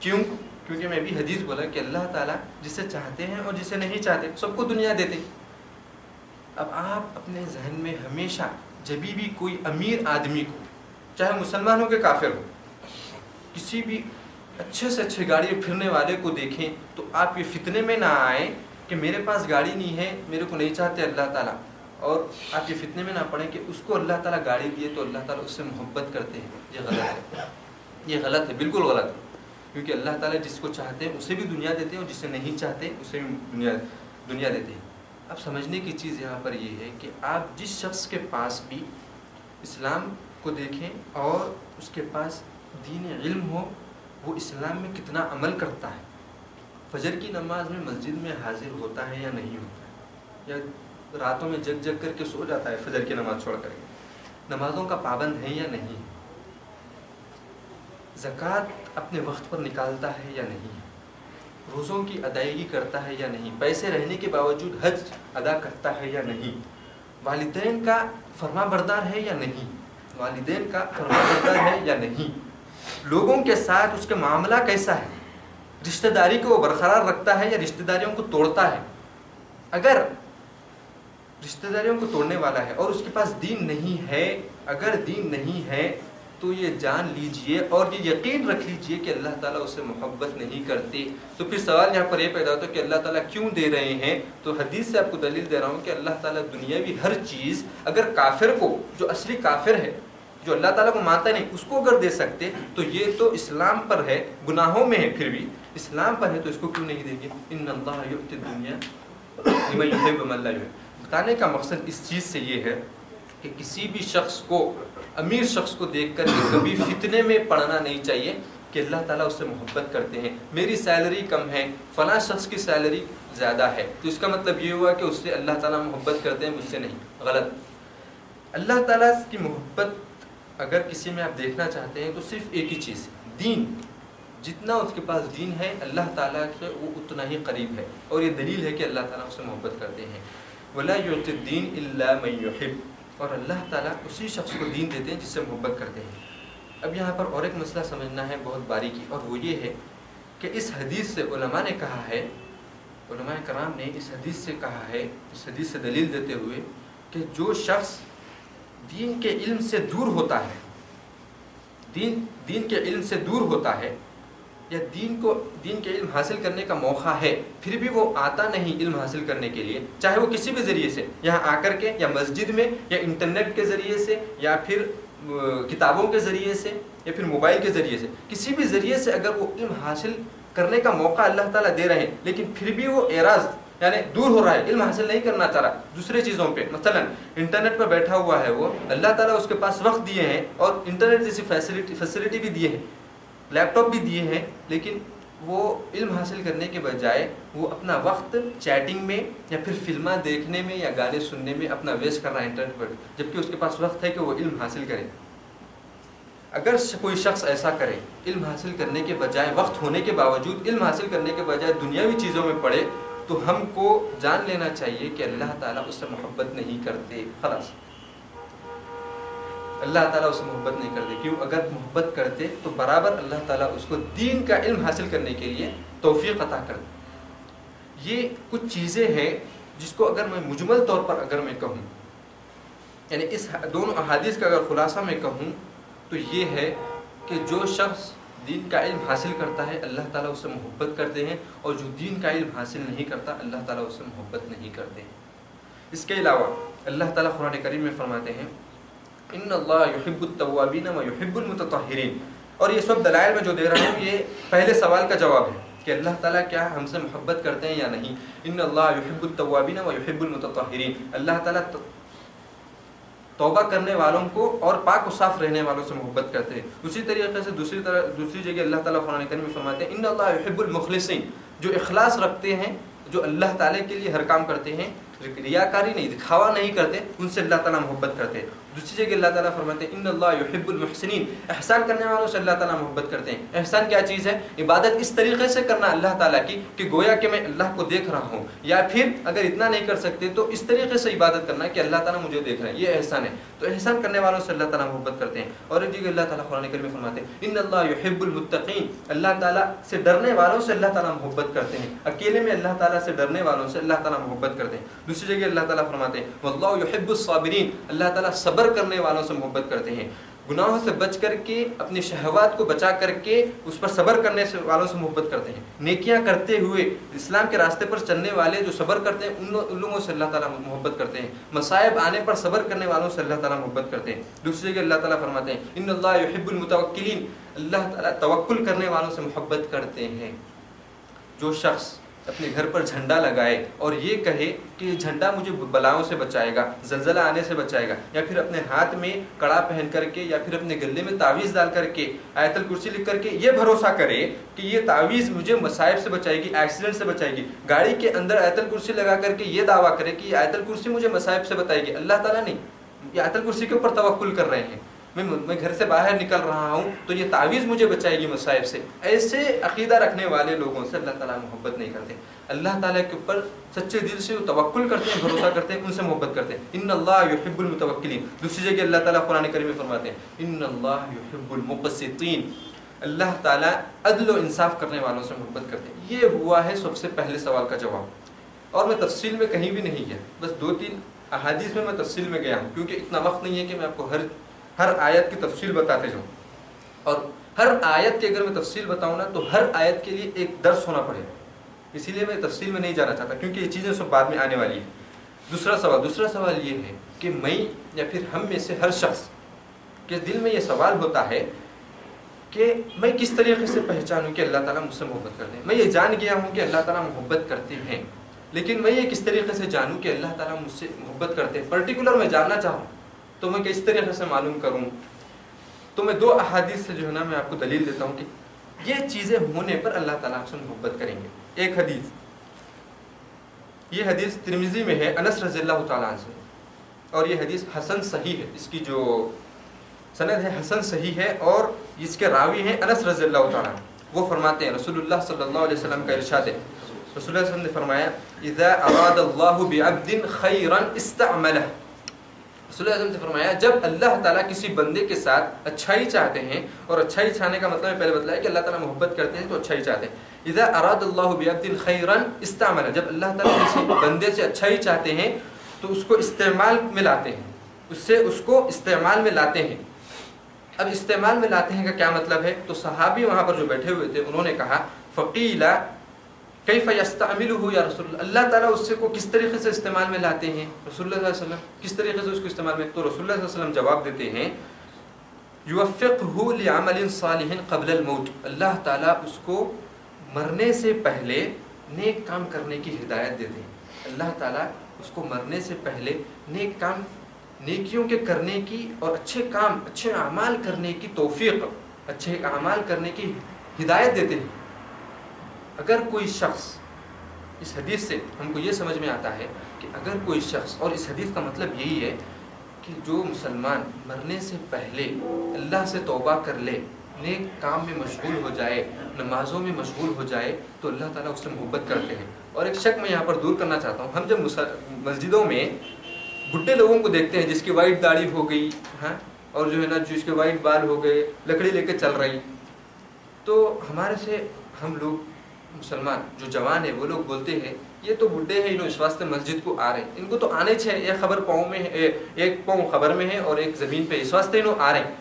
کیوں؟ کیونکہ میں بھی حدیث بولا کہ اللہ تعالیٰ جسے چاہتے ہیں اور جسے نہیں چاہتے سب کو دنیا دیتے. اب آپ اپنے ذہن میں ہمیشہ جبھی بھی کوئی امیر آدمی کو، چاہے مسلمان ہو کہ کافر ہو، کسی بھی اچھے سے اچھے گاڑی میں پھرنے والے کو دیکھیں تو آپ یہ فتنے میں نہ آئیں کہ میرے پاس گاڑی نہیں ہے، میرے کو نہیں چاہتے اللہ تعالیٰ، اور آپ یہ فتنے میں نہ پڑیں کہ اس کو اللہ تعالیٰ گاڑی دیے تو اللہ تعالیٰ اس سے محبت کرتے ہیں. یہ غلط ہے. یہ غلط ہے، بالکل غلط ہے، کیونکہ اللہ تعالیٰ جس کو چاہتے ہیں اسے بھی دنیا دیتے ہیں اور جسے نہیں چاہتے اسے بھی دنیا دیتے ہیں۔ اب سمجھنے کی چیز یہاں پر یہ ہے کہ آپ جس شخص کے پاس بھی اسلام کو دیکھیں اور اس کے پاس دین علم ہو، وہ اسلام میں کتنا عمل کرتا ہے، فجر کی نماز میں مسجد میں حاضر ہوتا ہے یا نہیں ہوتا ہے، یا راتوں میں جگ جگ کر کے سو جاتا ہے فجر کی نماز چھوڑ کر کے، نمازوں کا پابند ہے یا نہیں، زکوٰۃ اپنے وقت پر نکالتا ہے یا نہیں، روزوں کی ادائیگی کرتا ہے یا نہیں، پیسے رہنے کے باوجود حج ادا کرتا ہے یا نہیں، والدین کا فرما بردار ہے یا نہیں، والدین کا فرما بردار ہے یا نہیں، لوگوں کے ساتھ اس کا معاملہ کیسا ہے، رشتہ داری کو وہ برقرار رکھتا ہے یا رشتہ داریوں کو توڑتا ہے۔ اگر رشتہ داریوں کو توڑنے والا ہے اور اس کے پاس دین نہیں ہے، اگر دین نہیں ہے تو یہ جان لیجئے اور یہ یقین رکھ لیجئے کہ اللہ تعالیٰ اسے محبت نہیں کرتے۔ تو پھر سوال یہاں پر یہ پیدا ہوتا ہے کہ اللہ تعالیٰ کیوں دے رہے ہیں؟ تو حدیث سے آپ کو دلیل دے رہا ہوں کہ اللہ تعالیٰ دنیاوی ہر چیز اگر کافر کو، جو اصلی کافر ہے، جو اللہ تعالیٰ کو مانتا نہیں، اس کو اگر دے سکتے تو یہ تو اسلام پر ہے، گناہوں میں ہے، پھر بھی اسلام پر ہے تو اس کو کیوں نہیں دیں گے؟ ان اللہ یؤتی الدنیا لمن یحب ومن لا یحب۔ بتانے کا مقصد اس چیز سے یہ ہے کہ کسی بھی شخص کو، امیر شخص کو دیکھ کر کبھی فتنے میں پڑنا نہیں چاہیے کہ اللہ تعالیٰ اس سے محبت کرتے ہیں، میری سیلری کم ہے، فلاں شخص کی سیلری زیادہ ہے تو اس کا مطلب یہ ہوا کہ اس سے اللہ تعالیٰ محبت کرتے ہیں، مجھ سے نہیں، غلط۔ اللہ تعالیٰ کی محبت اگر کسی میں آپ دیکھنا چاہتے ہیں تو صرف ایک ہی چیز ہے، دین۔ جتنا اس کے پاس دین ہے اللہ تعالیٰ سے وہ اتنا ہی قریب ہے، اور یہ دلیل ہے کہ اللہ تعالیٰ اس سے محبت کرتے ہیں۔ وَلَا يُعْطِ الدِّينَ إِلَّا مَن يُحِبُّ، اور اللہ تعالیٰ اسی شخص کو دین دیتے ہیں جس سے محبت کرتے ہیں۔ اب یہاں پر اور ایک مسئلہ سمجھنا ہے بہت باریکی، اور وہ یہ ہے کہ اس حدیث سے علماء نے کہا ہے، علماء کرام نے اس حدیث سے کہا ہے، اس حدیث سے دلیل دیتے ہوئے کہ جو شخص دین کے علم سے دور ہوتا ہے، دین کے علم سے دور ہوتا ہے، یا دین کے علم حاصل کرنے کا موقع ہے پھر بھی وہ آتا نہیں علم حاصل کرنے کے لیے، چاہے وہ کسی بھی ذریعے سے، یہاں آ کر کے یا مسجد میں یا انٹرنیٹ کے ذریعے سے یا پھر کتابوں کے ذریعے سے یا پھر موبائل کے ذریعے سے، کسی بھی ذریعے سے اگر وہ علم حاصل کرنے کا موقع اللہ تعالیٰ دے رہے ہیں لیکن پھر بھی وہ اعراض یعنی دور ہو رہا ہے، علم حاصل نہیں کرنا چاہ رہا دوسرے چیزوں پہ، مثلا انٹرنیٹ پر بیٹھا ہوا ہے، وہ اللہ تعالیٰ اس کے پاس وقت دیے ہیں اور انٹرنیٹ جیسی فیسلٹی بھی دیے ہیں، لیپ ٹاپ بھی دیے ہیں، لیکن وہ علم حاصل کرنے کے بجائے وہ اپنا وقت چیٹنگ میں یا پھر فلمیں دیکھنے میں یا گانے سننے میں اپنا ویسٹ کر رہا ہے انٹرنیٹ پر، جبکہ اس کے پاس وقت ہے کہ وہ علم حاصل کرے۔ اگر کوئی شخص ایسا کرے، علم حاصل کرنے کے بجائے، وقت ہونے کے باوجود علم حاصل کرنے کے بجائے دنیاوی چیزوں میں پڑے، تو ہم کو جان لینا چاہیے کہ اللہ تعالیٰ اس سے محبت نہیں کرتے، خلاص اللہ تعالیٰ اس سے محبت نہیں کرتے۔ کیوں؟ اگر محبت کرتے تو برابر اللہ تعالیٰ اس کو دین کا علم حاصل کرنے کے لیے توفیق عطا کرتے۔ یہ کچھ چیزیں ہیں جس کو اگر میں مجمل طور پر اگر میں کہوں، یعنی اس دونوں احادیث کا اگر خلاصہ میں کہوں تو یہ ہے کہ جو شخص دین کا علم حاصل کرتا ہے اللہ تعالیٰ اس سے محبت کرتے ہیں، اور جو دین کا علم حاصل نہیں کرتا اللہ تعالیٰ اس سے محبت نہیں کرتے ہیں۔ اس کے علاوہ اللہ تعالیٰ قرآن کریم میں فرماتے ہیں ان اللہ یحب التوابین و یحب المتطہرین، اور یہ سب دلائل میں جو دے رہا ہوں یہ پہلے سوال کا جواب ہے کہ اللہ تعالیٰ کیا ہم سے محبت کرتے ہیں یا نہیں۔ ان اللہ یحب التوابین و یحب المتطہرین، اللہ تعالیٰ توبہ کرنے والوں کو اور پاک و صاف رہنے والوں سے محبت کرتے ہیں۔ اسی طریقے سے دوسری جگہ اللہ تعالیٰ قرآن کریم میں فرماتے ہیں ان اللہ یحب المخلصین، جو اخلاص رکھتے ہیں، جو اللہ تعالیٰ کے لیے ہر کام کرتے ہیں، ریاکاری نہیں، دکھاوا نہیں کرتے، ان سے اللہ تعالیٰ محبت کرتے ہیں۔ دوسری جگہ اللہ تعالیٰ فرماتے ہیں ان اللہ یحب المحسنین، احسان کرنے والوں سے اللہ تعالیٰ محبت کرتے ہیں۔ احسان کیا چیز ہے؟ عبادت اس طریقے سے کرنا اللہ تعالیٰ کی کہ گویا کہ میں اللہ کو دیکھ رہا ہوں، یا پھر اگر اتنا نہیں کر سکتے تو اس طریقے سے عبادت کرنا کہ اللہ تعالیٰ مجھے دیکھ رہے ہیں، یہ احسان ہے۔ تو احسان کرنے والوں سے اللہ تعالیٰ محبت کرتے ہیں۔ اور ایک جگہ اللہ تعالیٰ قرآن کریم میں فرماتے ہیں ان اللہ یحب المتقین، اللہ تعالیٰ سے ڈرنے والوں سے اللہ تعالیٰ محبت کرتے ہیں، اکیلے میں اللہ تعالیٰ سے ڈرنے والوں سے اللہ تعالیٰ محبت کرتے ہیں۔ دوسری جگہ اللہ تعالیٰ فرماتے ہیں واللہ یحب الصابرین، اللہ تعالیٰ صبر کرنے والوں سے محبت کرتے ہیں، گناہوں سے بچ کر کے اپنی شہوات کو بچا کر کے اس پر صبر کرنے والوں سے محبت کرتے ہیں، نیکیاں کرتے ہوئے اسلام کے راستے پر چلنے والے جو صبر کرتے ہیں ان لوگوں سے اللہ تعالیٰ محبت کرتے ہیں، مصائب آنے پر صبر کرنے والوں سے اللہ تعالیٰ محبت کرتے ہیں۔ دوسری جگہ اللہ تعالیٰ فرماتے ہیں ان اللہ یحب المتوکلین، اللہ تعالیٰ توکل کرنے والوں سے محبت کرتے ہیں۔ جو شخص اپنے گھر پر جھنڈا لگائے اور یہ کہے کہ یہ جھنڈا مجھے بلاؤں سے بچائے گا، زلزلہ آنے سے بچائے گا، یا پھر اپنے ہاتھ میں کڑا پہن کر کے یا پھر اپنے گلے میں تعویذ ڈال کر کے آیت الکرسی لکھ کر کے یہ بھروسہ کرے کہ یہ تعویذ مجھے مصائب سے بچائے گی، ایکسیڈنٹ سے بچائے گی، گاڑی کے اندر آیت الکرسی لگا کر کے یہ دعویٰ کرے کہ یہ آیت الکرسی مجھے مصائب سے بچائے گی، اللہ تعالیٰ نہیں، یہ آیت الکرسی کے اوپر توکل کر رہے ہیں، میں گھر سے باہر نکل رہا ہوں تو یہ تعویذ مجھے بچائے گی مصائب سے، ایسے عقیدہ رکھنے والے لوگوں سے اللہ تعالیٰ محبت نہیں کرتے۔ اللہ تعالیٰ کے اوپر سچے دل سے وہ توکل کرتے ہیں، بھروسہ کرتے ہیں، ان سے محبت کرتے ہیں۔ ان اللہ یحب المتوکلین۔ دوسری جگہ اللہ تعالیٰ قرآن کریم میں فرماتے ہیں ان اللہ یحب المقسطین، اللہ تعالیٰ عدل و انصاف کرنے والوں سے محبت کرتے ہیں۔ یہ ہوا ہے سب سے پہلے سوال کا جواب، اور میں تفصیل میں کہیں بھی نہیں گیا، بس 2-3 احادیث میں تفصیل میں گیا ہوں، کیونکہ اتنا وقت نہیں ہے کہ میں آپ کو ہر آیت کی تفصیل بتاتے جاؤں، اور ہر آیت کی اگر میں تفصیل بتاؤں نا تو ہر آیت کے لیے ایک درس ہونا پڑے گا، اسی لیے میں تفصیل میں نہیں جانا چاہتا، کیونکہ یہ چیزیں سب بعد میں آنے والی ہیں۔ دوسرا سوال یہ ہے کہ میں یا پھر ہم میں سے ہر شخص کے دل میں یہ سوال ہوتا ہے کہ میں کس طریقے سے پہچانوں کہ اللہ تعالیٰ مجھ سے محبت کرتے ہیں۔ میں یہ جان گیا ہوں کہ اللہ تعالیٰ محبت کرتے ہیں، لیکن میں یہ کس طریقے سے جانوں کہ اللہ تعالیٰ مجھ سے محبت کرتے ہیں، پرٹیکولر میں جاننا چاہوں تو میں کس طریقے سے معلوم کروں؟ تو میں 2 احادیث سے جو ہے نا میں آپ کو دلیل دیتا ہوں کہ یہ چیزیں ہونے پر اللہ تعالیٰ آپ سے محبت کریں گے۔ ایک حدیث، یہ حدیث ترمذی میں ہے انس رضی اللہ تعالیٰ عنہ سے، اور یہ حدیث حسن صحیح ہے، اس کی جو سند ہے حسن صحیح ہے، اور اس کے راوی ہیں انس رضی اللہ تعالیٰ عنہ۔ وہ فرماتے ہیں رسول اللہ صلی اللہ علیہ وسلم کا ارشاد ہے، رسول اللہ صلی اللہ علیہ وسلم نے فرمایا اذا اراد اللہ بعبد خیرا استعملہ، رسول اللہ علیہ وسلم نے فرمایا جب اللہ تعالیٰ کسی بندے کے ساتھ اچھائی چاہتے ہیں، اور اچھائی چاہنے کا مطلب میں پہلے بتلایا کہ اللہ تعالیٰ محبت کرتے ہیں تو اچھائی چاہتے ہیں، اذا اراد اللہ بعبد خیرا استعملہ، جب اللہ تعالیٰ کسی بندے سے اچھائی چاہتے ہیں تو اس کو استعمال میں لاتے ہیں، اس کو استعمال میں لاتے ہیں۔ اب استعمال میں لاتے ہیں کا کیا مطلب ہے؟ تو صحابی وہاں پر جو بیٹھے ہوئے تھے انہوں نے کہا فقیل کیف یستعملہ یا رسول اللہ، اللہ تعالیٰ اس سے کو کس طریقے سے استعمال میں لاتے ہیں رسول اللہ صلی اللہ علیہ وسلم، کس طریقے سے اس کو استعمال میں؟ تو رسول اللہ صلی اللہ علیہ وسلم جواب دیتے ہیں یوفقہ لعمل صالح قبل الموت، اللہ تعالیٰ اس کو مرنے سے پہلے نیک کام کرنے کی ہدایت دیتے ہیں، اللہ تعالیٰ اس کو مرنے سے پہلے نیک کام، نیکیوں کے کرنے کی اور اچھے کام، اچھے اعمال کرنے کی توفیق، اچھے اعمال کرنے کی ہدایت دیتے ہیں۔ اگر کوئی شخص، اس حدیث سے ہم کو یہ سمجھ میں آتا ہے کہ اگر کوئی شخص، اور اس حدیث کا مطلب یہی ہے کہ جو مسلمان مرنے سے پہلے اللہ سے توبہ کر لے، نیک کام میں مشغول ہو جائے، نمازوں میں مشغول ہو جائے تو اللہ تعالیٰ اس سے محبت کرتے ہیں۔ اور ایک شک میں یہاں پر دور کرنا چاہتا ہوں، ہم جب مسجدوں میں بڈھے لوگوں کو دیکھتے ہیں جس کی وائٹ داڑھی ہو گئی، ہاں، اور جو ہے نا جس کے وائٹ بال ہو گئے، لکڑی لے کے چل رہی، تو ہمارے سے ہم لوگ مسلمان جو جوان ہیں وہ لوگ بولتے ہیں یہ تو بڈھے ہیں، انہوں اس واسطے مسجد کو آ رہے ہیں، ان کو تو آنے چاہیے، ایک خبر پاؤں میں ہے، ایک پاؤں خبر میں ہے اور ایک زمین پہ، اس واسطے انہوں آ رہے ہیں۔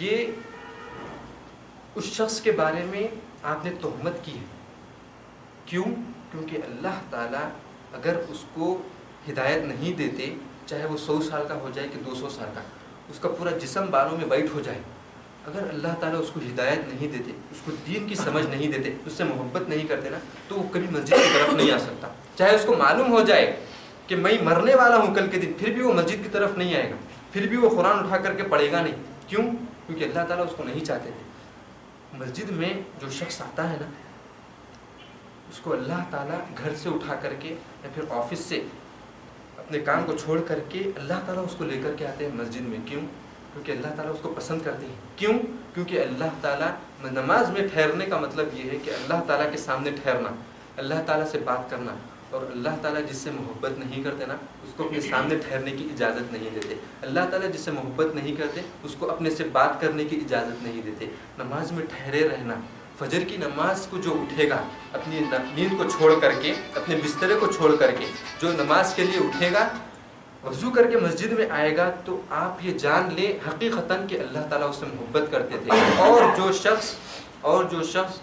یہ اس شخص کے بارے میں آپ نے تہمت کی ہے، کیوں؟ کیونکہ اللہ تعالیٰ اگر اس کو ہدایت نہیں دیتے، چاہے وہ 100 سال کا ہو جائے کہ 200 سال کا، اس کا پورا جسم بالوں میں وائٹ ہو جائے، اگر اللہ تعالیٰ اس کو ہدایت نہیں دیتے، اس کو دین کی سمجھ نہیں دیتے، اس سے محبت نہیں کرتے نا، تو وہ کبھی مسجد کی طرف نہیں آ سکتا، چاہے اس کو معلوم ہو جائے کہ میں مرنے والا ہوں کل کے دن، پھر بھی وہ مسجد کی طرف نہیں آئے گا، پھر بھی وہ قرآن اٹھا کر کے پڑھے گا نہیں، کیوں؟ کیونکہ اللہ تعالیٰ اس کو نہیں چاہتے تھے۔ مسجد میں جو شخص آتا ہے نا، اس کو اللہ تعالیٰ گھر سے اٹھا کر کے یا پھر آفس سے اپنے کام کو چھوڑ کر کے اللہ تعالیٰ اس کو لے کر کے آتے ہیں مسجد میں، کیوں؟ کیونکہ اللہ تعالیٰ اس کو پسند کرتے ہیں، کیوں؟ کیونکہ اللہ تعالیٰ نماز میں ٹھہرنے کا مطلب یہ ہے کہ اللہ تعالیٰ کے سامنے ٹھہرنا، اللہ تعالیٰ سے بات کرنا، اور اللہ تعالیٰ جس سے محبت نہیں کرتے نا اس کو اپنے سامنے ٹھہرنے کی اجازت نہیں دیتے، اللہ تعالیٰ جس سے محبت نہیں کرتے اس کو اپنے سے بات کرنے کی اجازت نہیں دیتے۔ نماز میں ٹھہرے رہنا، فجر کی نماز کو جو اٹھے گا اپنی نیند کو چھوڑ کر کے، اپنے بسترے کو چھوڑ کر کے جو نماز کے لیے اٹھے گا، وضو کر کے مسجد میں آئے گا، تو آپ یہ جان لیں حقیقتاً کہ اللہ تعالیٰ اس سے محبت کرتے تھے۔ اور جو شخص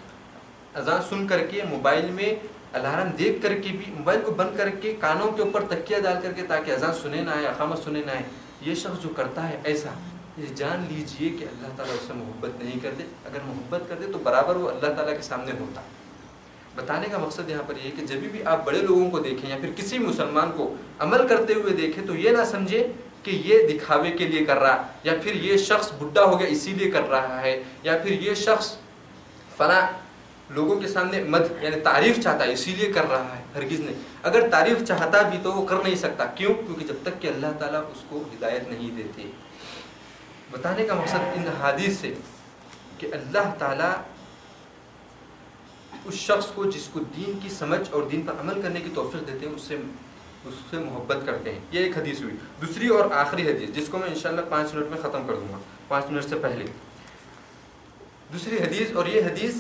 اذان سن کر کے موبائل میں الارم دیکھ کر کے بھی موبائل کو بند کر کے کانوں کے اوپر تکیہ ڈال کر کے تاکہ اذان سنے نہ آئے، اقامت سنے نہ آئے، یہ شخص جو کرتا ہے ایسا، یہ جان لیجئے کہ اللہ تعالیٰ اس سے محبت نہیں کرتے۔ اگر محبت کرتے تو برابر وہ اللہ تعالیٰ کے سامنے ہوتا۔ بتانے کا مقصد یہاں پر یہ ہے کہ جب بھی آپ بڑے لوگوں کو دیکھیں یا پھر کسی مسلمان کو عمل کرتے ہوئے دیکھیں تو یہ نہ سمجھے کہ یہ دکھاوے کے لیے کر رہا، یا پھر یہ شخص بڈھا ہو گیا اسی لیے کر رہا ہے، یا پھر یہ شخص فلاں لوگوں کے سامنے مدح یعنی تعریف چاہتا ہے اسی لیے کر رہا ہے۔ ہرگز نہیں۔ اگر تعریف چاہتا بھی تو وہ کر نہیں سکتا، کیوں؟ کیونکہ جب تک کہ اللہ تعالیٰ اس کو ہدایت نہیں دیتے۔ بتانے کا مقصد ان حدیث سے کہ اللہ تعالیٰ اس شخص کو جس کو دین کی سمجھ اور دین پر عمل کرنے کی توفیق دیتے ہیں اس سے محبت کرتے ہیں۔ یہ ایک حدیث ہوئی۔ دوسری اور آخری حدیث جس کو میں انشاءاللہ 5 منٹ میں ختم کر دوں گا، 5 منٹ سے پہلے۔ دوسری حدیث، اور یہ حدیث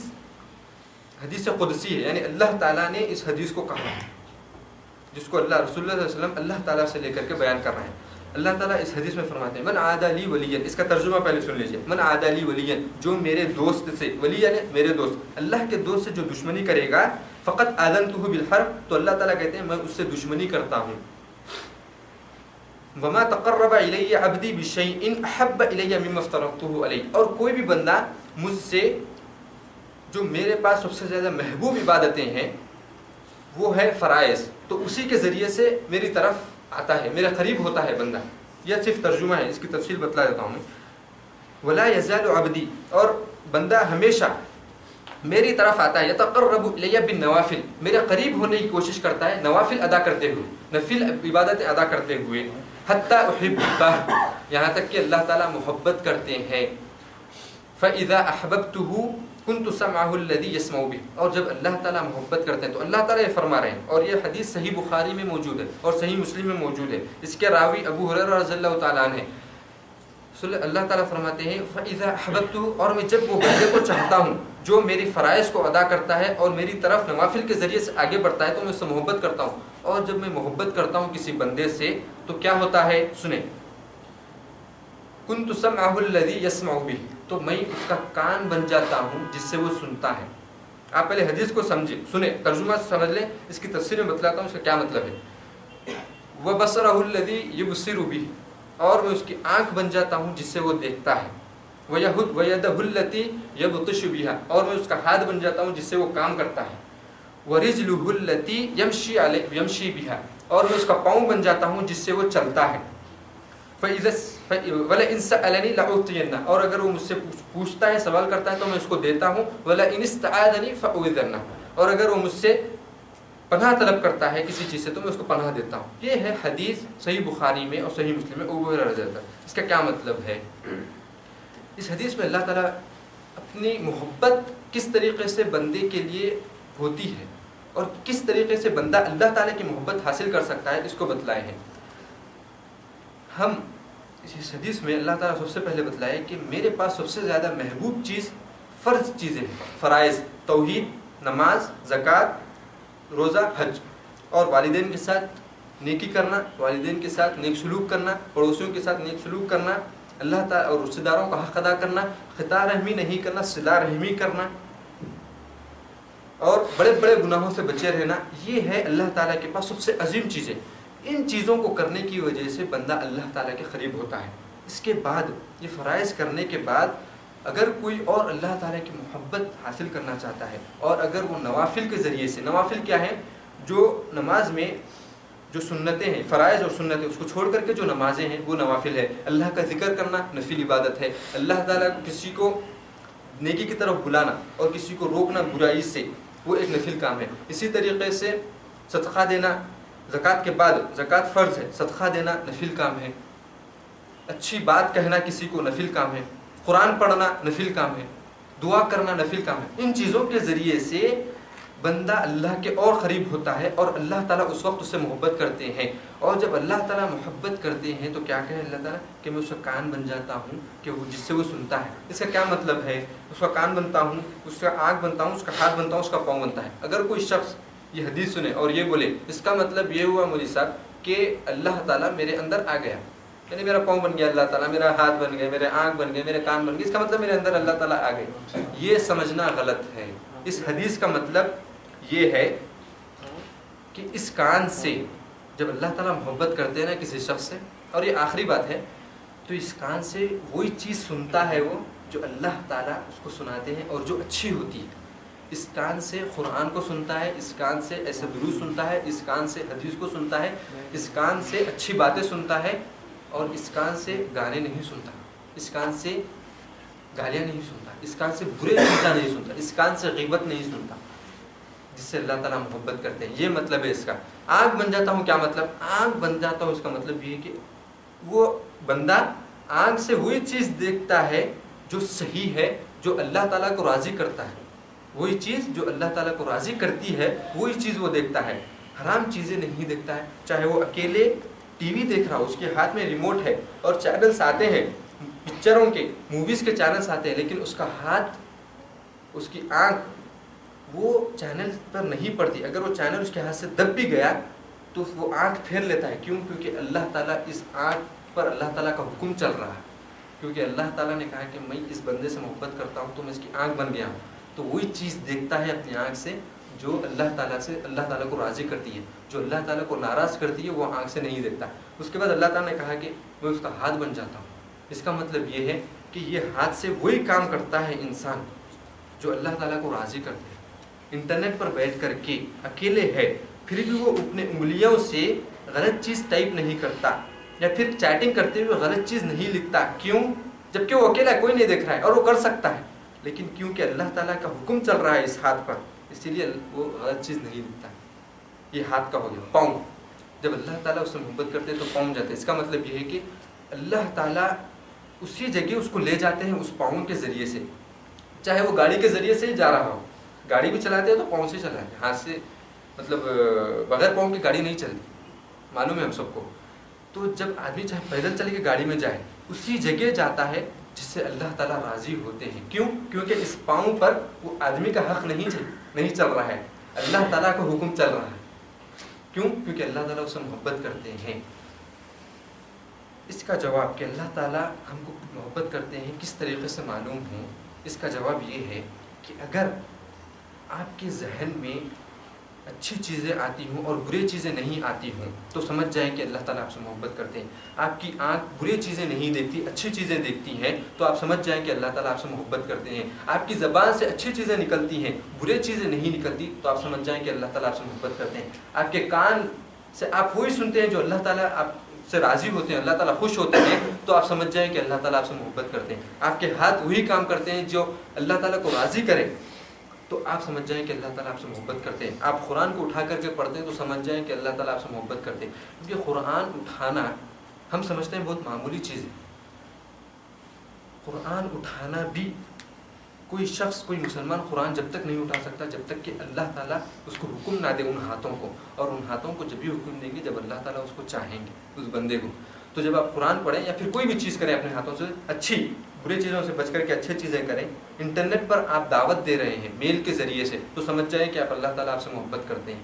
قدسی ہے، یعنی اللہ تعالیٰ نے اس حدیث کو کہا ہے، جس کو رسول اللہ صلی اللہ علیہ وسلم اللہ تعالیٰ سے لے کر کے بیان کر رہے ہیں۔ اللہ تعالیٰ اس حدیث میں فرماتے ہیں من عادی لی ولیا، اس کا ترجمہ پہلے سن لیجئے، من عادی لی ولیا، جو میرے دوست سے، ولی یعنی میرے دوست، اللہ کے دوست سے جو دشمنی کرے گا، فقط آذنتہ بالحرب، تو اللہ تعالیٰ کہتے ہیں میں اس سے دشمنی کرتا ہوں۔ وما تقرب الی عبدی بشیء احب الی مما افترضته علیہ، اور کوئی بھی بندہ مجھ سے جو میرے پاس سب سے زیادہ محبوب عبادتیں ہیں وہ ہے فرائض، تو اسی کے ذریعے سے میری طرف آتا ہے، میرے قریب ہوتا ہے بندہ۔ یہ صرف ترجمہ ہے، اس کی تفصیل بتلا دیتا ہوں میں۔ ولا یزال عبدی، اور بندہ ہمیشہ میری طرف آتا ہے، یتقرب الی بالنوافل، میرے قریب ہونے کی کوشش کرتا ہے نوافل ادا کرتے ہوئے، نفل عبادت ادا کرتے ہوئے، حتی احبہ، یہاں تک کہ اللہ تعالیٰ محبت کرتے ہیں۔ فاذا احببته كنت سمعه الذي يسمع به، اور جب اللہ تعالیٰ محبت کرتے ہیں تو اللہ تعالیٰ یہ فرما رہے ہیں، اور یہ حدیث صحیح بخاری میں موجود ہے اور صحیح مسلم میں موجود ہے۔ اس کے راوی ابو ہریرہ رضی اللہ تعالیٰ عنہ، اللہ تعالیٰ فرماتے ہیں فاذا احببته، اور میں جب وہ بندے کو چاہتا ہوں جو میری فرائض کو ادا کرتا ہے اور میری طرف نوافل کے ذریعے سے آگے بڑھتا ہے، تو میں اس سے محبت کرتا ہوں۔ اور جب میں محبت کرتا ہوں کسی بندے سے تو کیا ہوتا ہے، سنیں، كنت سمعه الذي يسمع به، تو میں اس کا کان بن جاتا ہوں جس سے وہ سنتا ہے۔ آپ پہلے حدیث کو سمجھیں، سنیں، ترجمہ سمجھ لیں، اس کی تفسیر میں بتلاتا ہوں اس کا کیا مطلب ہے۔ وبصره الذي يبصر به، اور میں اس کی آنکھ بن جاتا ہوں جس سے وہ دیکھتا ہے۔ ويده التي يبطش بها، اور میں اس کا ہاتھ بن جاتا ہوں جس سے وہ کام کرتا ہے۔ ورجله التي يمشي بها، اور میں اس کا پاؤں بن جاتا ہوں جس سے وہ چلتا ہے۔ وَلَئِنْ سَأَلَنِي لَأُعْطِيَنَّهُ، اور اگر وہ مجھ سے پوچھتا ہے، سوال کرتا ہے تو میں اس کو دیتا ہوں۔ وَلَئِنِ اسْتَعَاذَنِي فَأُعِيذَنَّهُ، اور اگر وہ مجھ سے پناہ طلب کرتا ہے کسی چیز سے تو میں اس کو پناہ دیتا ہوں۔ یہ ہے حدیث صحیح بخاری میں اور صحیح مسلم میں ابو ہریرہ رضی اللہ عنہ۔ اس کا کیا مطلب ہے؟ اس حدیث میں اللہ تعالیٰ اپنی محبت کس طریقے سے بندے کے لیے ہوتی ہے اور کس طریقے سے بندہ اللہ تعالیٰ کی محبت حاصل کر سکتا ہے، اس کو بتلائے ہیں۔ ہم اس حدیث میں اللہ تعالیٰ سب سے پہلے بتلائے کہ میرے پاس سب سے زیادہ محبوب چیز فرض چیزیں ہیں، فرائض، توحید، نماز، زکوٰۃ، روزہ، حج، اور والدین کے ساتھ نیکی کرنا، والدین کے ساتھ نیک سلوک کرنا، پڑوسیوں کے ساتھ نیک سلوک کرنا، اللہ تعالیٰ اور رشتہ داروں کا حق ادا کرنا، خطا رحمی نہیں کرنا، صلہ رحمی کرنا، اور بڑے بڑے گناہوں سے بچے رہنا۔ یہ ہے اللہ تعالیٰ کے پاس سب سے عظیم چیزیں۔ ان چیزوں کو کرنے کی وجہ سے بندہ اللہ تعالیٰ کے قریب ہوتا ہے۔ اس کے بعد یہ فرائض کرنے کے بعد اگر کوئی اور اللہ تعالیٰ کی محبت حاصل کرنا چاہتا ہے، اور اگر وہ نوافل کے ذریعے سے، نوافل کیا ہے، جو نماز میں جو سنتیں ہیں، فرائض اور سنتیں، اس کو چھوڑ کر کے جو نمازیں ہیں وہ نوافل ہے۔ اللہ کا ذکر کرنا نفل عبادت ہے۔ اللہ تعالیٰ کسی کو نیکی کی طرف بلانا اور کسی کو روکنا برائی سے، وہ ایک نفل کام ہے۔ اسی طریقے سے صدقہ دینا، زکوٰۃ کے بعد، زکوٰۃ فرض ہے، صدقہ دینا نفل کام ہے۔ اچھی بات کہنا کسی کو نفل کام ہے۔ قرآن پڑھنا نفل کام ہے۔ دعا کرنا نفل کام ہے۔ ان چیزوں کے ذریعے سے بندہ اللہ کے اور قریب ہوتا ہے اور اللہ تعالیٰ اس وقت اس سے محبت کرتے ہیں. اور جب اللہ تعالیٰ محبت کرتے ہیں تو کیا کہے اللہ تعالیٰ کہ میں اس کا کان بن جاتا ہوں کہ وہ جس سے وہ سنتا ہے. اس کا کیا مطلب ہے؟ اس کا کان بنتا ہوں، اس کا آنکھ بنتا ہوں، اس کا ہاتھ بنتا ہوں، اس کا پاؤں بنتا ہے. اگر کوئی شخص یہ حدیث سنے اور یہ بولے اس کا مطلب یہ ہوا مولوی صاحب کہ اللہ تعالیٰ میرے اندر آ گیا، یعنی میرا پاؤں بن گیا اللہ تعالیٰ، میرا ہاتھ بن گیا، میرے آنکھ بن گئے، میرے کان بن گئے، اس کا مطلب میرے اندر اللہ تعالیٰ آ گئے، یہ سمجھنا غلط ہے. اس حدیث کا مطلب یہ ہے کہ اس کان سے جب اللہ تعالیٰ محبت کرتے ہیں نا کسی شخص سے، اور یہ آخری بات ہے، تو اس کان سے وہی چیز سنتا ہے وہ جو اللہ تعالیٰ اس کو سناتے ہیں اور جو اچھی ہوتی ہے. اس کان سے قرآن کو سنتا ہے، اس کان سے ایسے درود سنتا ہے، اس کان سے حدیث کو سنتا ہے، اس کان سے اچھی باتیں سنتا ہے، اور اس کان سے گانے نہیں سنتا، اس کان سے گالیاں نہیں سنتا، اس کان سے برے چیزیں نہیں سنتا، اس کان سے غیبت نہیں سنتا، جس سے اللہ تعالیٰ محبت کرتے ہیں. یہ مطلب ہے اس کا. آنکھ بن جاتا ہوں کیا مطلب؟ آنکھ بن جاتا ہوں اس کا مطلب یہ ہے کہ وہ بندہ آنکھ سے وہی چیز دیکھتا ہے جو صحیح ہے، جو اللہ تعالیٰ کو راضی کرتا ہے. وہی چیز جو اللہ تعالیٰ کو راضی کرتی ہے وہی چیز وہ دیکھتا ہے. حرام چیزیں نہیں دیکھتا ہے. چاہے وہ اکیلے ٹی وی دیکھ رہا ہو، اس کے ہاتھ میں ریموٹ ہے اور چینلز آتے ہیں پکچروں کے، موویز کے چینلز آتے ہیں، لیکن اس کا ہاتھ، اس کی آنکھ وہ چینل پر نہیں پڑتی. اگر وہ چینل اس کے ہاتھ سے دب بھی گیا تو وہ آنکھ پھیر لیتا ہے. کیوں؟ کیونکہ اللہ تعالیٰ اس آنکھ پر اللہ تعالیٰ کا حکم چل رہا ہے. کیونکہ اللہ تعالیٰ نے کہا کہ میں اس بندے سے محبت کرتا ہوں تو میں اس کی آنکھ بن گیا ہوں. تو وہی چیز دیکھتا ہے اپنی آنکھ سے جو اللہ تعالیٰ کو راضی کرتی ہے. جو اللہ تعالیٰ کو ناراض کرتی ہے وہ آنکھ سے نہیں دیکھتا. اس کے بعد اللہ تعالیٰ نے کہا کہ میں اس کا ہاتھ بن جاتا ہوں. اس کا مطلب یہ ہے کہ یہ ہاتھ سے وہی کام کرتا ہے انسان جو اللہ تعالیٰ کو راضی کرتے ہیں. انٹرنیٹ پر بیٹھ کر کے اکیلے ہے پھر بھی وہ اپنے انگلیوں سے غلط چیز ٹائپ نہیں کرتا، یا پھر چیٹنگ کرتے ہوئے غلط چیز نہیں لکھتا. کیوں؟ جبکہ وہ اکیلا ہے، کوئی نہیں دیکھ رہا ہے اور وہ کر سکتا ہے، لیکن کیونکہ اللہ تعالیٰ کا حکم چل رہا ہے اس ہاتھ پر، اسی لیے وہ غلط چیز نہیں لکھتا. یہ ہاتھ کا ہو گیا. پاؤں، جب اللہ تعالیٰ اس سے محبت کرتے ہیں تو پاؤں جاتے ہیں. اس کا مطلب یہ ہے کہ اللہ تعالیٰ اسی جگہ اس کو لے جاتے ہیں اس پاؤں کے ذریعے سے. چاہے وہ گاڑی کے ذریعے سے ہی جا رہا ہو، گاڑی بھی چلاتے ہیں تو پاؤں سے چلاتے ہیں، ہاتھ سے مطلب بغیر پاؤں کی گاڑی نہیں چلتی، معلوم ہے ہم سب کو. تو جب آدمی چاہے پیدل چل کے گاڑی میں جائے اسی جگہ جاتا ہے جس سے اللہ تعالیٰ راضی ہوتے ہیں. کیوں؟ کیونکہ اس پاؤں پر وہ آدمی کا حق نہیں چل رہا ہے، اللہ تعالیٰ کا حکم چل رہا ہے. کیوں؟ کیونکہ اللہ تعالیٰ اس سے محبت کرتے ہیں. اس کا جواب کہ اللہ تعالیٰ ہم کو محبت کرتے ہیں کس طریقے سے معلوم ہو، اس کا جواب یہ ہے کہ اگر آپ کے ذہن میں اچھی چیزیں آتی ہوں اور بری چیزیں نہیں آتی ہوں تو سمجھ جائیں کہ اللہ تعالیٰ آپ سے محبت کرتے ہیں. آپ کی آنکھ بری چیزیں نہیں دیکھتی، اچھی چیزیں دیکھتی ہیں تو آپ سمجھ جائیں کہ اللہ تعالیٰ آپ سے محبت کرتے ہیں. آپ کی زبان سے اچھی چیزیں نکلتی ہیں، بری چیزیں نہیں نکلتی تو آپ سمجھ جائیں کہ اللہ تعالیٰ آپ سے محبت کرتے ہیں. آپ کے کان سے آپ وہی سنتے ہیں جو اللہ تعالیٰ آپ سے راضی ہوتے ہیں، اللہ تعالیٰ خوش ہوتے ہیں تو آپ سمجھ جائیں کہ اللہ تعالیٰ آپ سے محبت کرتے ہیں. آپ کے ہاتھ وہی کام کرتے ہیں جو اللہ تعالیٰ کو راضی کرے تو آپ سمجھ جائیں کہ اللہ تعالیٰ آپ سے محبت کرتے ہیں. آپ قرآن کو اٹھا کر کے پڑھتے ہیں تو سمجھ جائیں کہ اللہ تعالیٰ آپ سے محبت کرتے ہیں. کیونکہ قرآن اٹھانا ہم سمجھتے ہیں بہت معمولی چیز ہے. قرآن اٹھانا بھی کوئی شخص، کوئی مسلمان قرآن جب تک نہیں اٹھا سکتا جب تک کہ اللہ تعالیٰ اس کو حکم نہ دے ان ہاتھوں کو. اور ان ہاتھوں کو جب بھی حکم دیں گے جب اللہ تعالیٰ اس کو چاہیں گے اس بندے کو. تو جب آپ قرآن پڑھیں یا پھر کوئی بھی چیز کریں اپنے ہاتھوں سے، اچھی بری چیزوں سے بچ کر کے اچھی چیزیں کریں. انٹرنیٹ پر آپ دعوت دے رہے ہیں میل کے ذریعے سے تو سمجھ جائیں کہ آپ اللہ تعالیٰ آپ سے محبت کرتے ہیں.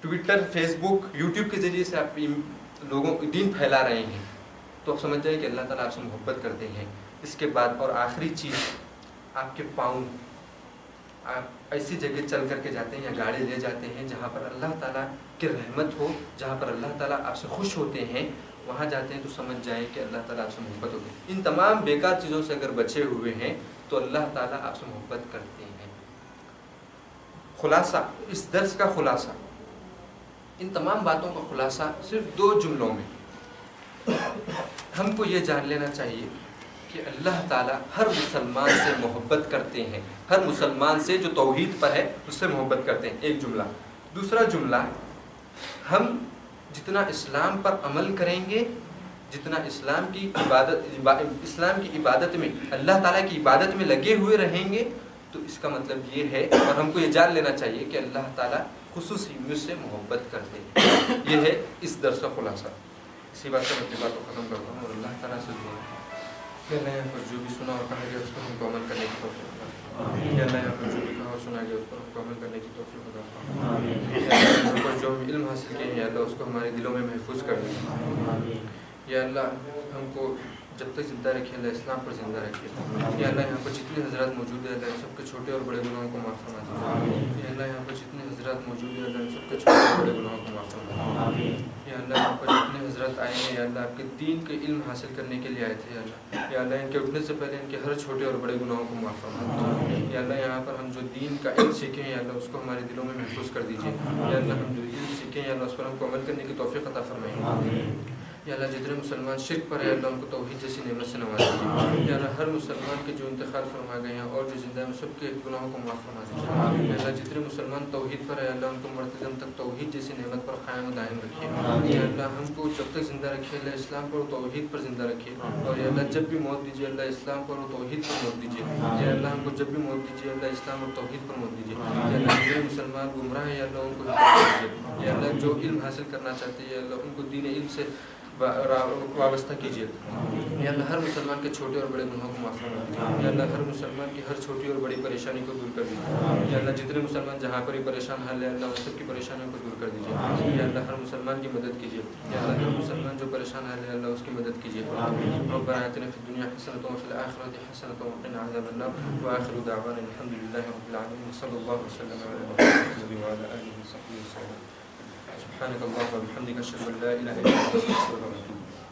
ٹویٹر، فیس بک، یوٹیوب کے ذریعے سے آپ لوگوں کو دین پھیلا رہے ہیں تو آپ سمجھ جائیں کہ اللہ تعالیٰ آپ سے محبت کرتے ہیں. اس کے بعد اور آخری چیز، آپ کے پاؤں، آپ ایسی جگہ چل کر کے جاتے ہیں یا گاڑی لے جاتے ہیں جہاں پر اللہ تعالیٰ کی رحمت ہو، جہاں پر اللہ تعالیٰ آپ سے خوش ہوتے ہیں، وہاں جاتے ہیں تو سمجھ جائیں کہ اللہ تعالیٰ آپ سے محبت ہوتی ہے. ان تمام بیکار چیزوں سے اگر بچے ہوئے ہیں تو اللہ تعالیٰ آپ سے محبت کرتے ہیں. خلاصہ، اس درس کا خلاصہ، ان تمام باتوں کا خلاصہ صرف 2 جملوں میں ہم کو یہ جان لینا چاہیے کہ اللہ تعالیٰ ہر مسلمان سے محبت کرتے ہیں. ہر مسلمان سے جو توحید پر ہے اس سے محبت کرتے ہیں. ایک جملہ. دوسرا جملہ، ہم جتنا اسلام پر عمل کریں گے، جتنا اسلام کی عبادت میں اللہ تعالیٰ کی عبادت میں لگے ہوئے رہیں گے تو اس کا مطلب یہ ہے، اور ہم کو یہ جان لینا چاہیے کہ اللہ تعالیٰ خصوصی مجھ سے محبت کرتے ہیں۔ یہ ہے اس درس کا خلاصہ۔ اسی بات پر اپنی بات کو ختم کرتا ہوں اور اللہ تعالیٰ سے دعا کہ اللہ یہاں پر جو بھی سنا اور کہا گیا اس پر ہم کو عمل کرنے کی توفیق عطا فرمائے۔ کہ اللہ یہاں پر جو بھی کہا اور سنا گیا اس پر ہم کو عمل کرنے کی توفیق عطا فرمائے۔ کہ اللہ یہاں پر جو علم حاصل کیے ہیں اللہ اس کو ہمارے دلوں میں محفوظ کر دے۔ یا اللہ ہم کو جب تک زندہ رکھے اللہ اسلام پر زندہ رکھے۔ یا اللہ یہاں پر جتنے حضرات موجود ہیں اللہ سب کے چھوٹے اور بڑے گناہوں کو معاف فرما دے۔ یا اللہ یہاں پر جتنے حضرات موجود ہیں اللہ سب کے چھوٹے اور بڑے گناہوں کو معاف فرما دے۔ یا اللہ یہاں پر جتنے حضرات آئے ہیں یا اللہ آپ کے دین کے علم حاصل کرنے کے لیے آئے تھے یا اللہ، یا اللہ ان کے اٹھنے سے پہلے ان کے ہر چھوٹے اور بڑے گناہوں کو معاف فرما دے۔ یا اللہ یہاں پر ہم جو دین کا علم سیکھیں ہیں یا اللہ اس کو ہمارے دلوں میں محفوظ کر دیجیے۔ یا اللہ ہم جو علم سیکھیں یا اللہ اس پر ہم کو عمل کرنے کی توفیق عطا فرمائیں۔ یا اللہ جتنے مسلمان شرک پر ہے اللہ ان کو توحید جیسی نعمت سے نواز دیجیے۔ یا اللہ ہر مسلمان کے جو انتقال فرما گئے ہیں اور جو زندہ ہیں سب کے گناہوں کو معاف فرما دیجیے۔ یا اللہ جتنے مسلمان توحید پر ہے اللہ ان کو مرتے دم تک توحید جیسی نعمت پر قائم و دائم رکھیے۔ یا اللہ ہم کو جب تک زندہ رکھیے اللہ اسلام پر و توحید پر زندہ رکھیے، اور یا اللہ جب بھی موت دیجیے اللہ اسلام پر و توحید پر موت دیجیے۔ یا اللہ ہم کو جب بھی موت دیجیے اللہ اسلام اور توحید پر موت دیجیے۔ یا اللہ جتنے مسلمان گمراہ ہیں یا اللہ ان کو ہدایت دیجیے۔ یا اللہ جو علم حاصل کرنا چاہتے ہیں یا اللہ ان کو دین علم سے وابستہ کیجیے۔ یا اللہ ہر مسلمان کے چھوٹے اور بڑے گناہوں کو معاف فرما دیجیے۔ یا اللہ ہر مسلمان کی ہر چھوٹی اور بڑی پریشانی کو دور کر دیجیے۔ یا اللہ جتنے مسلمان جہاں پر ہی پریشان حال ہے اللہ ان سب کی پریشانیوں کو دور کر دیجیے۔ یا اللہ ہر مسلمان کی مدد کیجیے۔ یا اللہ ہر مسلمان جو پریشان حال ہے اللہ اس کی مدد کیجیے۔ ربنا آتنا فی الدنیا حسنۃ وفی الآخرۃ حسنۃ وقنا عذاب النار وآخر دعوانا الحمد للہ رب العالمین صلی اللہ وسلم علی محمد وعلی آلہ وصحبہ وسلم۔ سبحانك اللهم وبحمدك اشهد ان لا اله الا انت استغفرك واتوب اليك۔